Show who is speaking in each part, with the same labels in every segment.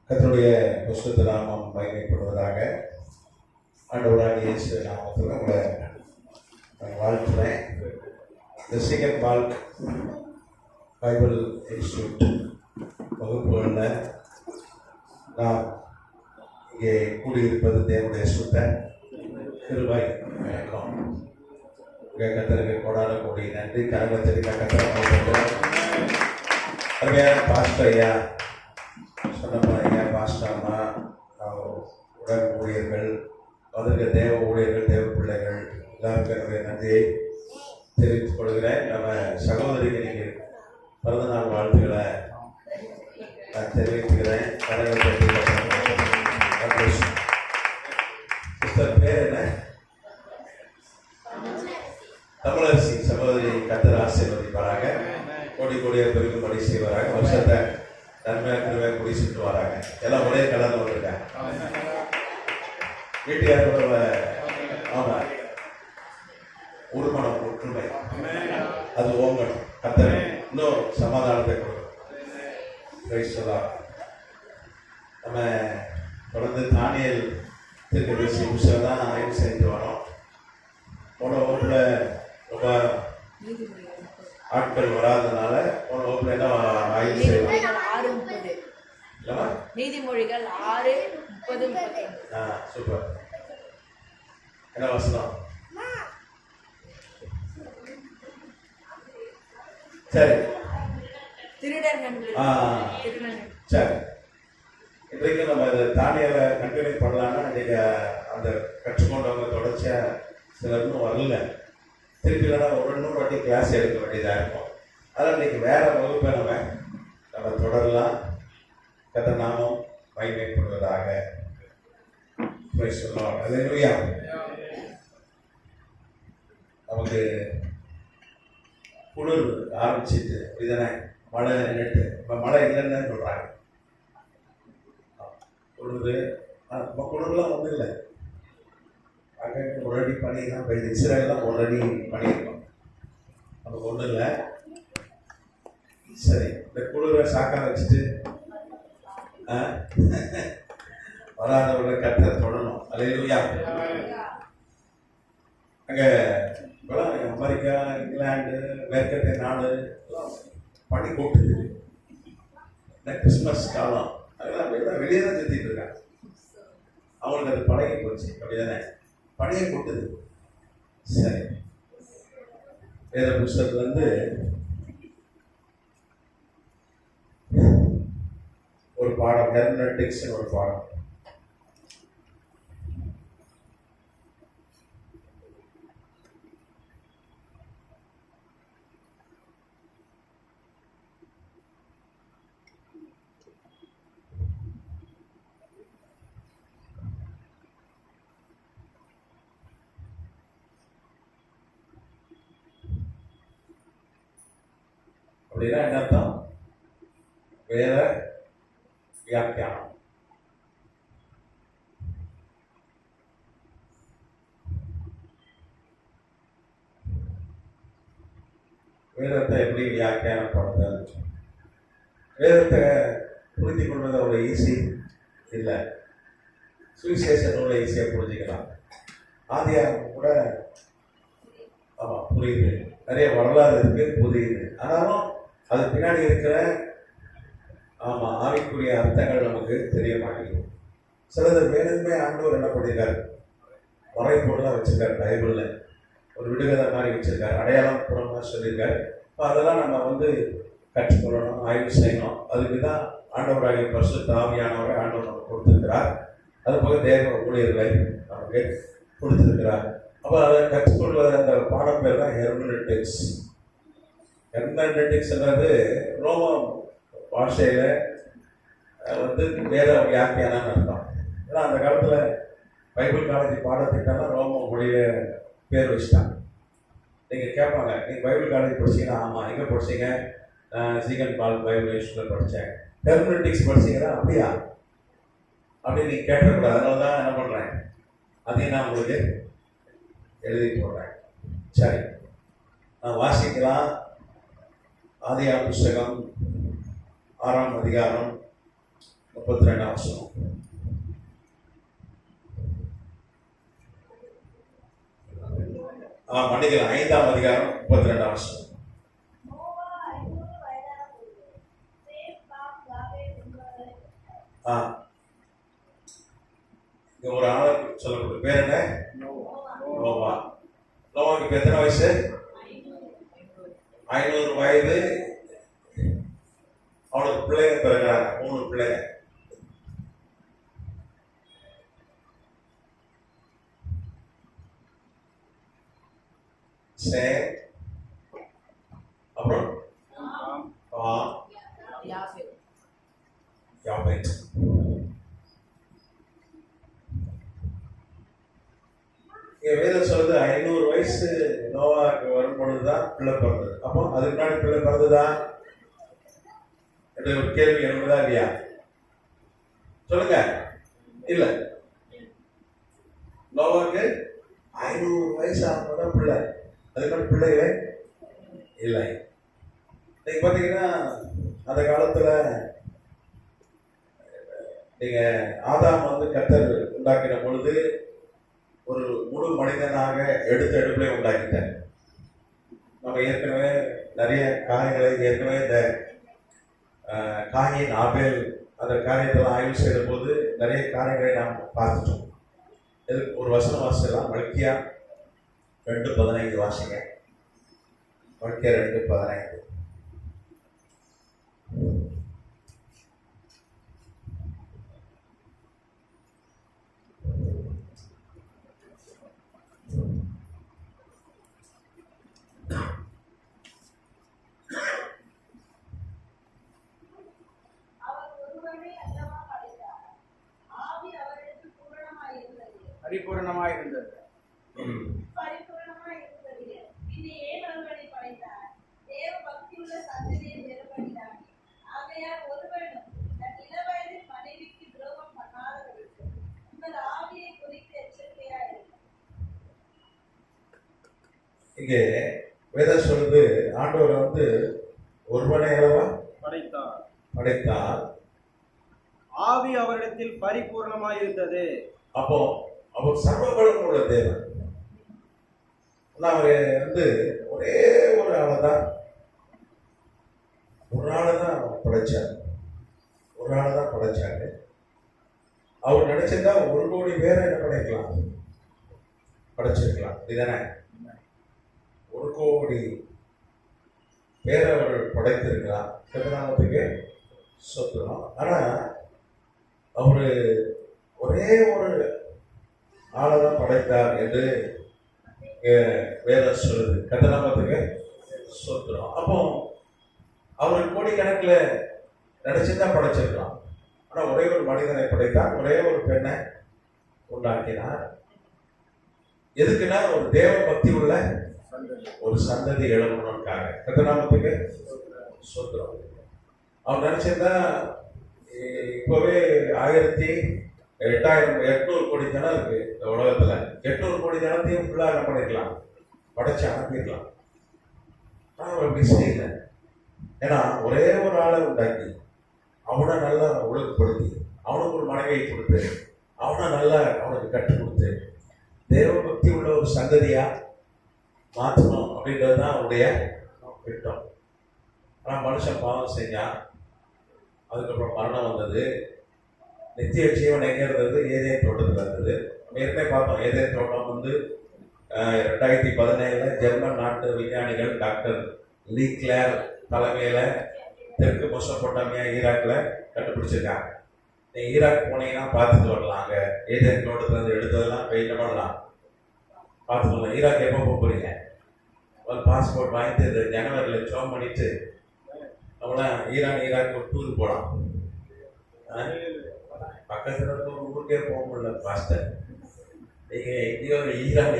Speaker 1: கர்த்தருடைய பரிசுத்த நாமம் மகிமைப்படுவதாக. ஆண்டவராகிய இயேசு நாமத்தில் உங்களை வாழ்த்துறேன். இந்த செகண்ட் பால்க் பைபிள் இன்ஸ்டியூட் வகுப்புகளில் நாம் இங்கே கூடியிருப்பது தேவனுடைய சுத்த கிருபை. வணக்கம். கர்த்தருக்கு கொடாட கூடிய நன்றி. கரகத்திற்கு அருமையான பாஸ்டர் ஐயா, சொன்னப்ப ஐயா, பாஸ்டர் அம்மா, உடன் ஊழியர்கள், வந்திருக்க தேவ ஊழியர்கள், தேவ பிள்ளைகள் எல்லாருக்கும் என்னுடைய நன்றியை தெரிவித்துக் கொள்கிறேன். நம்ம சகோதரிக்கு நீங்கள் பிறந்தநாள் வாழ்த்துக்களை நான் தெரிவித்துக்கிறேன். சிஸ்டர் பேர் என்ன? தமிழரசி. சகோதரி கர்த்தர் ஆசீர்வதிப்பாராக, கோடி கோடியை பெருக்கும்படி செய்வாராக, வருஷத்தை நன்மையாக கூடி சென்று வராங்க. எல்லாம் ஒரே கலர்ல வந்திருக்காங்க. வீட்டுக்காரோட ஆமாம் உருமணம் ஒற்றுமை அது ஓங்கணும். கர்த்தர் இன்னும் சமாதானத்தை கொடுக்கணும். நம்ம தொடர்ந்து தானியல் தீர்க்கதரிசி புத்தகம் தான் ஆய்வு செஞ்சு வரோம். போன வகுப்புல ரொம்ப ஆட்கள் வராதனால போன வகுப்புல என்ன ஆய்வு செய்வோம்?
Speaker 2: நீதிமொழிகள் 6:30.
Speaker 1: சூப்பர். என்ன வசனம்? சரி, சரி. இன்றைக்கு நம்ம இந்த தானியலை கண்டினியூ பண்ணலாம்னா, இன்னைக்கு அந்த கற்றுக்கொண்டவங்க தொடர்ச்சியா சிலர் இன்னும் வரல. திருப்பி இல்லைன்னா ஒரு 2 வாட்டி கிளாஸ் எடுக்க வேண்டியதாக இருக்கும். அதனால் இன்னைக்கு வேற வகுப்பை நம்ம தொடரலாம். கர்த்தர் நாமம் மகிமைப்படுவதாக. அல்லேலூயா. நமக்கு குளிர் ஆரம்பிச்சிட்டு இதுதானே, மழை நின்றுட்டு இப்போ மழை இல்லைன்னு சொல்கிறாங்க. குளிர் இப்போ குளிர்லாம் ஒன்றும் இல்லை. அங்கே ஒரு அடி பனி தான் பெய்யுது. இஸ்ரேல்லாம் ஒரு அடி பனி இருக்கும். நமக்கு ஒன்றும் இல்லை. சரி, இந்த குளிரை சாக்கா வச்சுட்டு வராதவர்களை கர்த்தர் தொடரணும். அல்லேலூயா. அங்கே இப்போலாம் அமெரிக்கா, இங்கிலாந்து, மேற்கத்திய நாடு பனி கொட்டுது. கிறிஸ்மஸ் காலம் அதெல்லாம் வெளியே தான் சுற்றிட்டு இருக்காங்க. அவங்களுக்கு அது பழகி போச்சு. அப்படிதானே, பனியை கொட்டுது. சரி, வேத புத்தகத்துலேருந்து ஒரு பாடம், ஹெர்மெனெட்டிக்ஸ் ஒரு பாடம். அப்படின்னா என்ன அர்த்தம்? வேத வியாக்கியானம். வேதத்தை எப்படி வியாக்கியானம் பண்ணுறது? வேதத்தை புரிந்து கொள்வது அவ்வளோ ஈஸி இல்லை. சுவிசேஷ நூலை ஈஸியாக புரிஞ்சுக்கலாம். ஆதியாகமம் கூட ஆமாம் புரியுது, நிறைய வரலாறு இருக்கு, புரியுது. ஆனாலும் அது பின்னாடி இருக்கிற ஆவிக்குரிய அர்த்தங்கள் நமக்கு தெரிய மாட்டேங்குது. சிலது வேணுமே ஆண்டவர் என்ன பண்ணியிருக்காரு, மறைப்பொருளாக வச்சிருக்காரு. பைபிளில் ஒரு விடுகதை மாதிரி வச்சிருக்காரு, அடையாளம் புறமாக சொல்லியிருக்காரு. இப்போ அதெல்லாம் நம்ம கற்றுக்கொள்ளணும், ஆய்வு செய்யணும். அதுக்கு தான் ஆண்டவராகிய பரிசுத்த ஆவியானவரை ஆண்டவர் நமக்கு கொடுத்துருக்கிறார். அதுபோக தேவ ஊழியர்களை நமக்கு கொடுத்துருக்கிறார். அப்போ அதை கற்றுக்கொள்வது அந்த பாடம் பேர் தான் ஹெர்மெனெட்டிக்ஸ். ஹெர்மெனெட்டிக்ஸ்ன்றது ரோம பாஷையில் வேத வியாக்கியானம்னு அர்த்தம். ஏன்னா அந்த காலத்தில் பைபிள் காலேஜ் பாடத்திட்டம்லாம் ரோம மொழிய பேர் வச்சுட்டாங்க. நீங்கள் கேட்பாங்க, நீங்கள் பைபிள் காலேஜ் படிச்சீங்கன்னா? ஆமாம். எங்கே படிச்சீங்க? நான் சீகன் பால் பைபிள் இன்ஸ்டியூட்டில் படித்தேன். ஹெர்மெனெட்டிக்ஸ் படிச்சீங்கன்னா? அப்படியா அப்படின்னு நீங்கள் கேட்கக்கூடாது. அதனால தான் என்ன பண்ணுறேன், அதையும் நான் உங்களுக்கு எழுதி போடுறேன். சரி, நான் வாசிக்கலாம். ஆதியாகம புஸ்தகம் 6ஆம் அதிகாரம் 32ஆம் வசனம். மன்னிக்கலாம், 5ஆம் அதிகாரம் 32ஆம் வசனம். இங்க ஒரு ஆளை சொல்லக்கூடிய பேர் என்ன? நோவா. நோவாக்கு இப்ப எத்தனை வயசு? 500 வயது. அவனுக்கு பிள்ளைங்க பிறகுறாங்க, 3 பிள்ளைங்க. சேம், அப்புறம் யாபேத். வேதம் சொல்லுது 500 வயசு நோவாக்கு வரும் பொழுதுதான் பிள்ளை பிறந்தது. அப்போ அதுக்கு முன்னாடி பிள்ளை பிறந்ததா என்ற ஒரு கேள்வி எழுந்ததா இல்லையா? சொல்லுங்க. இல்ல, நோவாக்கு 500 வயசு ஆகும்போதுதான் பிள்ளை. அதுக்கு முன்னாடி பிள்ளைகளே இல்லை. நீங்க பாத்தீங்கன்னா அந்த காலத்துல நீங்க ஆதாம் கர்த்தர் உண்டாக்கின பொழுது ஒரு முழு மனிதனாக எடுப்பிலே உண்டாக்கிட்டார். நம்ம ஏற்கனவே நிறைய காரியங்களை இந்த காயின் ஆபேல் அந்த காரியத்தெல்லாம் ஆய்வு செய்த போது நிறைய காரியங்களை நாம் பார்த்துட்டோம். இதுக்கு ஒரு வசனம் வாசிக்கலாம். மல்கியா 2:15 வாசிங்க. மல்கியா 2:15.
Speaker 3: பரிபூரணமாயிருந்தது.
Speaker 1: இங்கே வேதம் சொல்லுது, ஆண்டவர் ஒருவனை அளவா படைத்தார்,
Speaker 3: ஆவி அவரிடத்தில் பரிபூர்ணமாயிருந்தது.
Speaker 1: அப்போ அவர் சர்வபலம் உள்ள தேவன். அவரு ஒரே ஒரு ஆளைதான் படைச்சாரு. அவர் நினைச்சிருந்தா 1 கோடி பேரை என்ன பண்ணிருக்கலாம், படைச்சிருக்கலாம். இதுதானே 1 கோடி பேரை அவர் படைத்திருக்கலாம். கர்த்தருக்கு சொத்துறோம். ஆனா அவரு ஒரே ஒரு ஆளைதான் படைத்தார் என்று வேதம் சொல்லுது. கர்த்தருக்கு சொத்துறோம். அப்போ அவரு கோடிக்கணக்கில் நினைச்சுதான் படைச்சிருக்கலாம். ஆனா ஒரே ஒரு மனிதனை படைத்தார், ஒரே ஒரு பெண்ணை உண்டாக்கினார். எதுக்குன்னா ஒரு தேவ பக்தி உள்ள ஒரு சந்ததி எழுப்பணும்காக. கர்த்தருக்கு சொத்துறோம். அவர் நினைச்சிருந்தா இப்பவே 800 கோடி ஜனம் இருக்கு இந்த உலகத்துல. 800 கோடி ஜனத்தையும் ஃபுல்லா என்ன பண்ணிருக்கலாம், படைச்சு அனுப்பிடலாம். ஆனா அவர் அப்படி செய்யல. ஏன்னா ஒரே ஒரு ஆளை உண்டாக்கி அவனை நல்லா ஒழுங்குபடுத்தி அவனுக்கு ஒரு மனைவியை கொடுத்து அவனுக்கு கற்றுக் கொடுத்து தேவ பக்தி உள்ள ஒரு சந்ததியா மாற்றணும் அப்படின்றதுதான் அவருடைய திட்டம். ஆனா மனுஷன் பாவம் செஞ்சான். அதுக்கப்புறம் மரணம் வந்தது. நித்திய ஜீவன் எங்க இருந்தது? ஏதேன் தோட்டத்தில் இருந்தது. நம்ம ஏற்கனவே பார்த்தோம். ஏதேன் தோட்டம் 2017 ஜெர்மன் நாட்டு விஞ்ஞானிகள் டாக்டர் லீ கிளேர் தலைமையில தெற்கு மெசொப்பொட்டாமியா ஈராக்ல கண்டுபிடிச்சிருக்காங்க. நீங்க ஈராக் போனீங்கன்னா பார்த்துட்டு வரலாம். அங்க ஏதேன் தோட்டத்துல இருந்து எடுத்ததெல்லாம் வெயிட் பண்ணலாம், பார்த்துட்டு வரலாம். ஈராக் எப்போ போறீங்க? பாஸ்போர்ட் வாங்கிட்டு ஜனவரியில் ஜோம் பண்ணிட்டு நம்மளாம் ஈராக் ஒரு டூர் போகலாம். பக்கத்தில் இருக்க ஒரு ஊருக்கே போக முடியல பாஸ்டர். நீங்கள் எங்கேயோ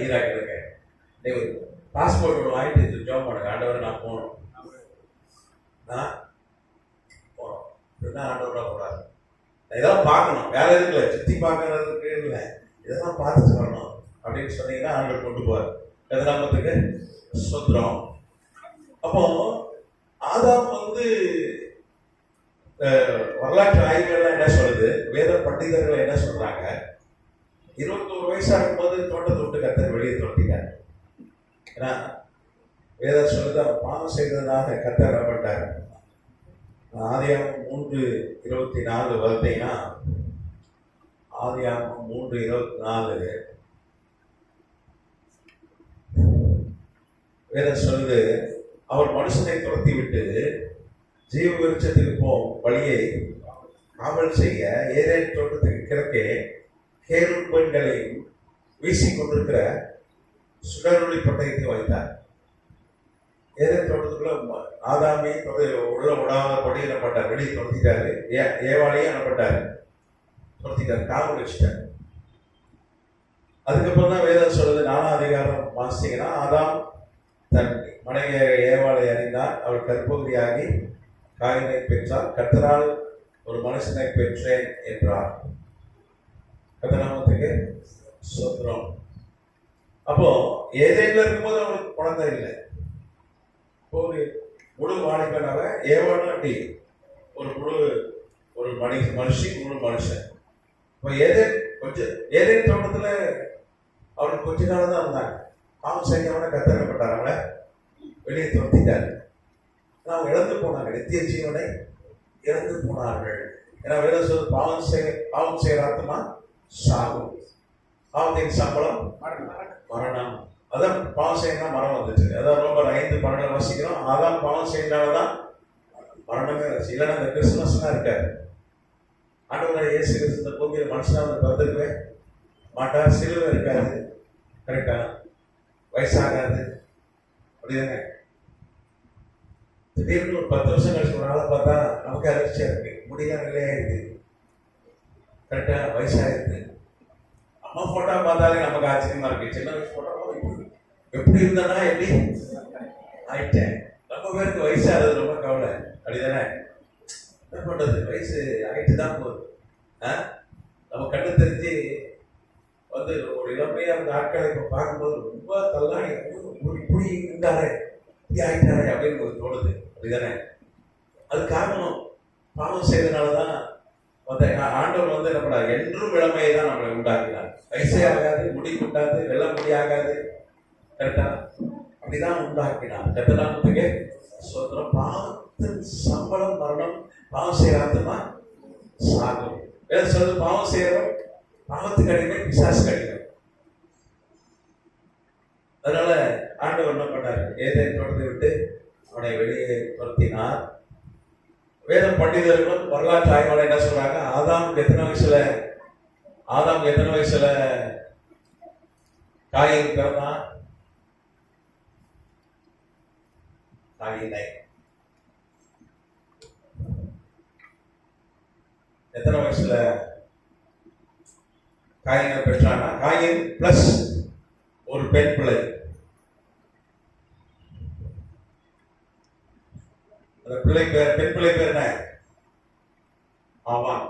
Speaker 1: ஈராக் இருக்க, நீங்கள் பாஸ்போர்ட் ஒன்று வாங்கிட்டு ஜோம் பண்ணுங்க. ஆண்டவரை நான் போகணும், போகிறோம். இதுதான் ஆண்டவராக போகிறாரு. இதெல்லாம் பார்க்கணும், வேற எதுக்கு இல்லை, சுற்றி பார்க்கறதுக்கு இல்லை, இதெல்லாம் பார்த்துட்டு வரணும் அப்படின்னு சொன்னீங்கன்னா ஆண்டவர் கொண்டு போவார். எதிராமத்துக்கு சொத்துறோம். அப்போ ஆதாம் வந்து வரலாற்று ஆய்வுகள்லாம் என்ன சொல்லுது, வேத பண்டிதர்கள் என்ன சொல்றாங்க, 21 வயசா இருக்கும்போது தோட்டத்தை விட்டு கர்த்தர் வெளியே துரத்திட்டார். ஏன்னா வேதம் சொல்லுது அவர் பாவம் செய்ததுனால கர்த்தர் என்ன பண்ணிட்டார். ஆதியாகமம் 3:24 பார்த்தீங்கன்னா, ஆதியாகமம் 3:24 வேதம் சொல்லுது, அவர் மனுஷனை துரத்தி விட்டு ஜீவ விருட்சத்துக்கு போகும் வழியை காவல் செய்ய ஏதேன் தோட்டத்துக்கு கிழக்கே கேருபெண்களையும் வீசிக் கொண்டிருக்கிற சுடரொளி பட்டயத்தை வைத்தார். ஏதேன் தோட்டத்துக்குள்ள ஆதாமி உள்ள விடாதபடி என்ன பண்ணார், வெளியே துரத்திட்டாரு. ஏவாளையும் என்ன பண்ணாரு, துரத்திட்டாரு, காவல் வச்சுட்டாரு. அதுக்கப்புறம் தான் வேதம் சொல்லுது, 4ஆம் அதிகாரம் வாசிங்கன்னா, ஆதாம் தன் மனைவி ஏவாளை அறிந்தார், அவள் கற்பகுதியாகி காயினை பெற்றார், கர்த்தரால் ஒரு மனுஷனை பெற்றேன் என்றார். கர்த்தநாமத்துக்கு ஸ்தோத்திரம். அப்போ ஏதேன்ல இருக்கும்போது அவனுக்கு குழந்தை இல்லை. ஒரு முழு வாலிபனாக ஏவாளும் அப்படி ஒரு மனுஷி முழு மனுஷன். இப்போ ஏதேன் தோட்டத்துல அவனுக்கு கொஞ்ச நாள் தான் இருந்தாங்க. அவன் செஞ்சவன கத்தரப்பட்டார், அவனை வெளியே துரத்திட்டாரு. அவங்க இழந்து போனாங்க, நித்திய ஜீவனை இழந்து போனார்கள். ஏன்னா வேதம் சொல்றது, பாவம் செய்யற ஆத்மா சாகும், பாவத்தின் சம்பளம் மரணம். அதான் பாவம் செய்யணும் மரணம் வந்துச்சு. அதான் ரோமர் 5:12 வாசிக்கிறோம். அதான் பாவம் செய்யறதாலதான் மரணமே வந்துச்சு. இல்லைன்னா இந்த கிறிஸ்துமஸ்லாம் இருக்காது. ஆண்டவராகிய இயேசு கிறிஸ்து இந்த பூமியில் மனுஷனா வந்து பிறந்திருக்கவே மாட்டார். சிலுவை இருக்காது, கரெக்டா, வயசாகாது, அப்படிதானே. திடீர்னு ஒரு 10 வருஷம் கழிச்சு ஒரு நாளை பார்த்தா நமக்கு அதிர்ச்சியா இருக்கு, முடியலாம் நிலையா இருக்கு, கரெக்டா, வயசாயிருக்கு. அம்மா போட்டோ பார்த்தாலே நமக்கு ஆச்சரியமா இருக்கு. சின்ன வயசு போட்டோ எப்படி இருந்தானா எப்படி ஆயிட்டேன். ரொம்ப பேருக்கு வயசாகிறது ரொம்ப கவலை, அப்படிதானே. என்ன பண்றது, வயசு ஆயிட்டு தான் போகுது. நம்ம கண்ணு தெரிஞ்சு வந்து ஒரு இளமையா அந்த ஆட்களை இப்ப பார்க்கும்போது ரொம்ப தள்ளாடி இப்படி இருந்தாரே, இப்படி ஆயிட்டாரே அப்படின்னு ஒரு தோணுது, அப்படிதானே. அது காரணம் பாவம் செய்தனாலதான் ஆண்டவர் வந்து என்ன பண்ணார், என்றும் இளமையை தான் நம்மளை உண்டாக்கினார். வயசே ஆகாது, முடி கூட்டாது, வெள்ள முடி ஆகாது, கரெக்டா, அப்படிதான் உண்டாக்கினார். கர்த்தநாமத்துக்கு ஸ்தோத்திரம். பாவத்தின் சம்பளம் மரணம், பாவம் செய்யற ஆத்மா சாகும். வேற சொல்றது, பாவம் செய்யறோம் பாவத்துக்கு அடிமை, பிசாசு அடிமை. அதனால ஆண்டவர் என்ன பண்ணார், ஏதேன் தோட்டத்தை விட்டு அவனை வெளியே துரத்தினார். வேத பண்டிதர்கள் வரலாற்று ஆய்வாளர் என்ன சொல்றாங்க, ஆதாம் எத்தனை வயசுல காயின் பிறந்தான்? காயினை எத்தனை வயசுல காயினை பெற்றானா? காயின் பிளஸ் ஒரு பெண் பிள்ளை. அந்த பிள்ளை பேர், பெண் பிள்ளை பேர் என்ன? ஆவான்.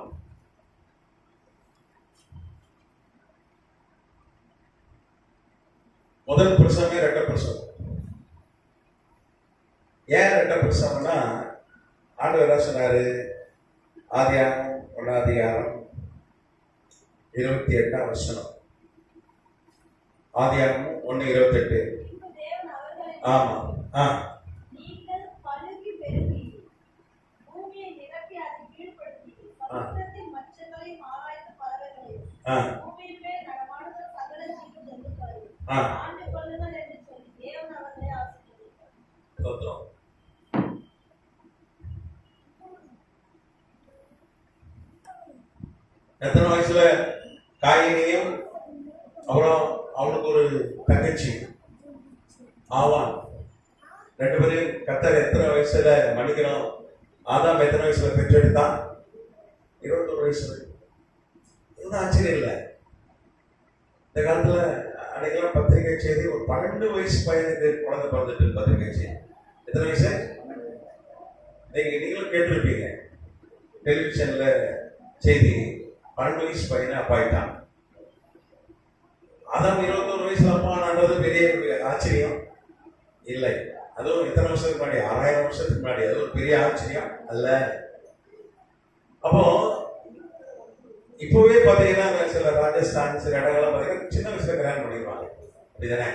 Speaker 1: முதல் பிரசவமே இரட்டை பிரசவம். ஏன் இரட்டை பிரசவம்னா, ஆண்டவர் என்ன சொன்னாரு, ஆதியாகமம் 1ஆம் அதிகாரம் 28ஆம் வசனம். ஆதியாகமம் 1:28. ஆமா. எத்தனை வயசுல காயினையும், அப்புறம் அவனுக்கு ஒரு தங்கச்சி ஆவான், ரெண்டு பேரும் கர்த்தர் எத்தனை வயசுல மன்னிக்கணும், ஆதாம் எத்தனை வயசுல பெற்றெடுத்தான்? 21 வயசுல. இது ஆச்சரியம் இல்லை. இந்த காலத்துல அன்னைக்கெல்லாம் பத்திரிகை செய்தி, ஒரு 12 வயசு பையனுக்கு குழந்தை பிறந்துட்டு பத்திரிகை செய்தி. எத்தனை வயசு? நீங்களும் கேட்டிருப்பீங்க டெலிவிஷன்ல செய்தி, 12 வயசு பையனை அப்பாயிட்டான். அதான் 21 வயசுல அப்பானது பெரிய ஆச்சரியம் இல்லை. அதுவும் எத்தனை வருஷத்துக்கு முன்னாடி? 6000 வருஷத்துக்கு முன்னாடி. அது ஒரு பெரிய ஆச்சரியம் அல்ல. அப்போ இப்பவே பாத்தீங்கன்னா சில ராஜஸ்தான் சில இடங்கள்லாம் பாத்தீங்கன்னா சின்ன வயசுல கல்யாணம் பண்ணிடுவாங்க. அப்படிதானே?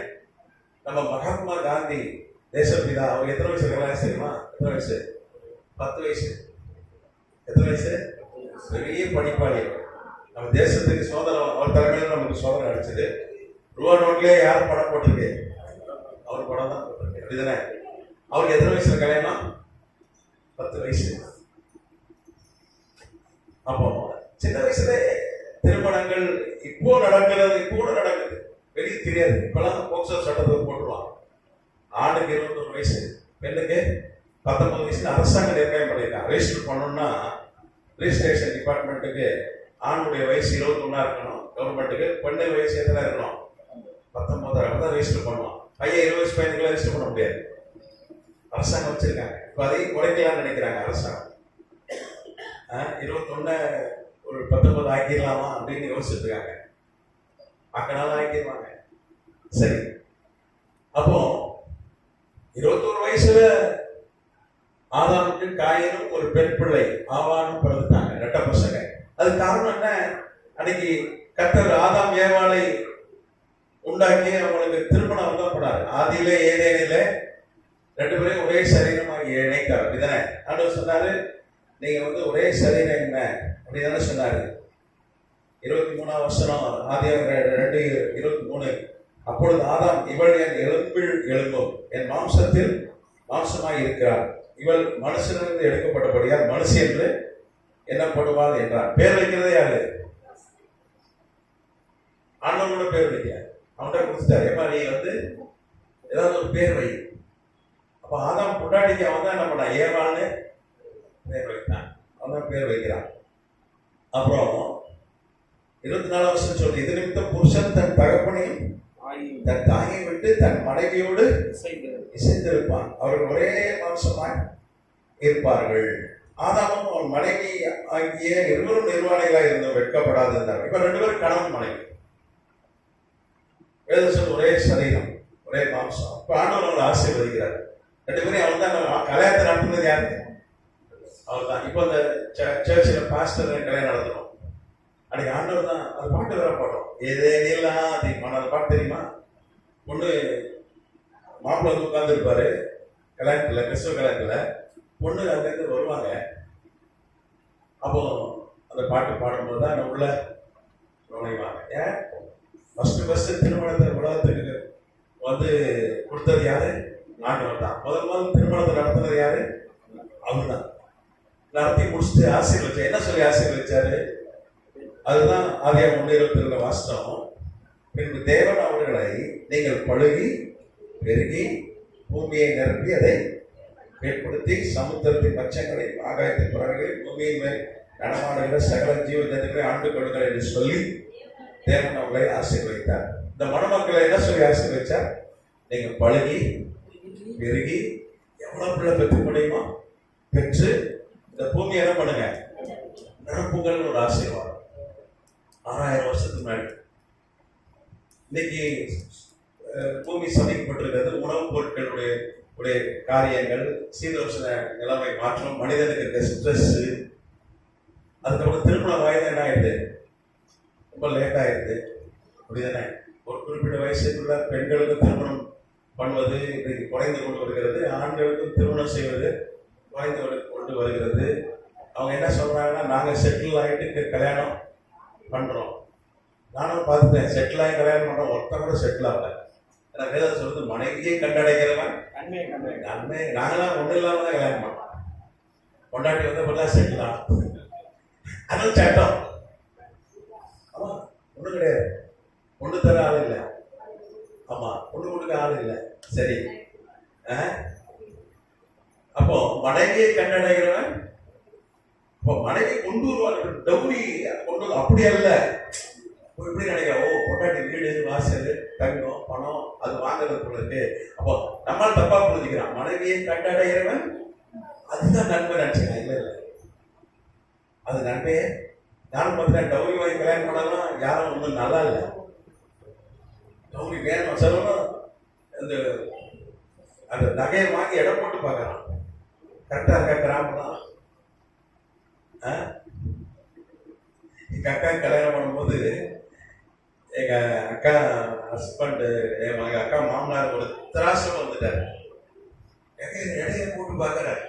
Speaker 1: நம்ம மகாத்மா காந்தி தேசப்பிதா அவர் எத்தனை வயசு கல்யாணம் செய்யுமா? எத்தனை வயசு? 10 வயசு. எத்தனை வயசு? பெரிய படிப்பாளி. நம்ம தேசத்துக்கு சோதனை அவர் தலைமையில நமக்கு சோதனை அடிச்சது. ரூபா நோட்லயே யார் படம் போட்டிருக்கு? அவர் படம் தான் போட்டிருக்கு. அப்படிதானே? அவருக்கு எத்தனை வயசுல கல்யாணம்? 10 வயசு. அப்போ சின்ன வயசுல திருமணங்கள் இப்போ நடக்கிறது, இப்போ கூட நடக்குது, வெளியே தெரியாது. இப்பெல்லாம் போக்சோ சட்டத்தை போட்டுருவாங்க. ஆணுக்கு 21 வயசு, பெண்ணுக்கு 19 வயசுல அரசாங்கம் நிர்ணயம் பண்ணியிருக்காங்க. ரெஜிஸ்டர் பண்ணணும்னா ரிஜிஸ்ட்ரேஷன் டிபார்ட்மெண்ட்டுக்கு ஆணுடைய வயசு 21 இருக்கணும் கவர்மெண்ட்டுக்கு, பெண்ணு வயசு எத்தனை இருக்கணும்? 19 தான் ரெஜிஸ்டர் பண்ணுவான். பையன் 20 வயசு பையனுக்குலாம் ரெஜிஸ்டர் பண்ண முடியாது. அரசாங்கம் வச்சிருக்காங்க. இப்போ அதையும் குறைக்கலாம்னு நினைக்கிறாங்க அரசாங்கம். 21 ஒரு 19 ஆக்கிடலாமா அப்படின்னு யோசிச்சுட்டு இருக்காங்க. ஆக்கினாலும் ஆக்கிடுவாங்க. சரி, அப்போ 21 வயசுல ஆதாமுக்கு காயினும் ஒரு பெண் பிள்ளை ஆவானும் பிறந்துட்டாங்க, ரெட்ட பசங்க. அது காரணம் என்ன? அன்னைக்கு கர்த்தர் ஆதாம் ஏவாளை உண்டாக்கி அவங்களுக்கு திருமணம் தான் போனாரு. ஆதியிலே ஏதேனிலே 2 பேரையும் ஒரே சரீரமாக இணைத்தார். அப்படிதானே? ஆண்டவர் சொன்னாரு, நீங்க ஒரே சரீரம் என்ன அப்படிதானே சொன்னாரு. 23ஆம் வசனம் ஆதியாகமம் 2:23. அப்பொழுது ஆதாம், இவள் என் எலும்பில் எலும்பும் என் மாம்சத்தில் மாம்சமாய் இருக்கிறார், இவள் மனுஷனிலிருந்து எடுக்கப்பட்டபடியால் மனுஷி என்று எண்ணப்படுவாள் என்றார். பேர் வைக்கிறதே யாரு? ஆண்டவனோட பேர் வைக்க அவன்கிட்ட கொடுத்துட்டாரு. ஏமா நீ ஏதாவது ஒரு பேர் வை. அப்ப ஆதாம் பொண்டாட்டிக்கு அவன் தான் என்ன பண்ணா? ஏவான்னு பேர் வைத்தான். அவன் தான் பேர் வைக்கிறான். அப்புறம் 24ஆம் வசனம் சொல்லி, இது நிமித்தம் புருஷன் தன் தகப்பனையும் தன் தாயை விட்டு தன் மனைவியோடு இசைந்திருப்பான், அவர்கள் ஒரே மாம்சமாய் இருப்பார்கள். ஆதாமும் அவன் மனைவி ஆகிய இருவரும் நிர்வாணிகளாக இருந்தும் வெட்கப்படாது இருந்தார். இப்ப 2 பேரும் கணவன் மனைவி, வேதம் ஒரே சரீரம் ஒரே மாம்சம். இப்ப ஆண்டவர் அவங்களை ஆசீர்வதிக்கிறார். 2 பேரையும் அவன் தான் கல்யாணத்தை நடத்துனது யாரு? அவர் தான். இப்போ அந்த சர்ச்சில் பாஸ்டர் கல்யாணம் நடத்துறோம். அன்னைக்கு ஆண்டவர் தான். அது பாட்டு வேற பாடுறோம். ஏதேனில்லாம் அதிகமான அந்த பாட்டு தெரியுமா? பொண்ணு மாப்பிள்ளை உட்கார்ந்து இருப்பாரு கல்யாணத்துல, கிறிஸ்துவ கல்யாணத்துல. பொண்ணு அங்கிருந்து வருவாங்க. அப்போ அந்த பாட்டு பாடும்போது தான் உள்ள நுழைவாங்க. ஏன்? ஃபர்ஸ்ட் திருமணத்தை உலகத்துக்கு கொடுத்தது யாரு? ஆண்டவர் தான். முதல் திருமணத்தை நடத்துனது யாரு? அவர் தான். நடத்தி முடிச்சுட்டு ஆசீர்வதிச்சார். என்ன சொல்லி ஆசீர்வதிச்சாரு? அதுதான் ஆதியாகமம் 1:22 வாசனம். பின்பு தேவன் அவர்களை, நீங்கள் பழுகி பெருகி பூமியை நிரப்பி அதை ஏற்படுத்தி சமுத்திரத்தின் மச்சங்களை ஆகாயத்தின் பறவைகளை பூமியின் மேல் நடமாடுகிற சகல ஜீவ ஜந்துக்களை ஆண்டு கொள்ளுங்கள் என்று சொல்லி தேவன் அவர்களை ஆசீர்வதித்தார். இந்த மணமக்களை என்ன சொல்லி ஆசீர்வதிச்சார்? நீங்க பழுகி பெருகி எவ்வளவு பிள்ளை பெற்று முடியுமா பெற்று இந்த பூமி என்ன பண்ணுங்க, நிரப்புங்கள் ஒரு ஆசீர்வாதம். 6000 வருஷத்துக்கு முன்னாடி. இன்னைக்கு பூமி சமைக்கப்பட்டிருக்கிறது உணவுப் பொருட்களுடைய காரியங்கள், சீதோஷண நிலைமை மாற்றம், மனிதனுக்கு இருக்க ஸ்ட்ரெஸ். அதுக்கப்புறம் திருமண வயது என்ன ஆயிடுது? ரொம்ப லேட் ஆயிடுது. அப்படிதானே? ஒரு குறிப்பிட்ட வயசுக்குள்ள பெண்களுக்கு திருமணம் பண்ணுவது இன்றைக்கு குறைந்து கொண்டு வருகிறது. ஆண்களுக்கும் திருமணம் செய்வது குறைந்து கொண்டு வருகிறது. அவங்க என்ன சொல்றாங்கன்னா, நாங்க செட்டில் ஆகிட்டு கல்யாணம் பண்றோம். நானும் பார்த்துட்டேன், செட்டில் ஆகி கல்யாணம் பண்றோம், ஒருத்தர் கூட செட்டில் ஆகல. ஏன்னா வேதம் சொல்றது, மனைவியை கண்டடைகிறவன் நன்மை. நாங்களாம் ஒண்ணு இல்லாம தான் கல்யாணம் பண்ணோம். கொண்டாட்டி பார்த்தா செட்டில் ஆகும். அதுவும் சட்டம். ஆமா, ஒண்ணு கிடையாது. பொண்ணு தர ஆள் இல்லை. ஆமா, பொண்ணு கொடுக்க ஆள் இல்லை. சரி, அப்போ மனைவியை கண்டடைகிறவன், இப்போ மனைவி கொண்டு வருவாங்க, டவுரி கொண்டு, அப்படி அல்ல. இப்படி நினைக்கிறோம், ஓ பொண்டாட்டி வீடு வாசல் தங்கம் பணம் அது வாங்குறது போல இருக்கு. அப்போ நம்மளால தப்பா புரிஞ்சுக்கிறான். மனைவியை கண்டடைகிறவன் அதுதான் நன்மை நினைச்சுக்கலாம். இல்லை இல்லை, அது நன்மையே. நானும் பார்த்தேன், டவுரி வாங்கி கல்யாணம் பண்ணலாம் யாரும் ஒன்றும் நல்லா இல்லை. டவுரி வேணும் சொல்லணும், அந்த நகையை வாங்கி இடம் போட்டு பார்க்கலாம். கரெக்டா இருக்கா கிராமம்லாம்? ஆ? எங்க அக்கா கல்யாணம் பண்ணும்போது எங்க அக்கா ஹஸ்பண்ட், எங்க அக்கா மாமனார் ஒரு திராசம் வந்துட்டாரு. இடையில போட்டு பாக்குறேன்.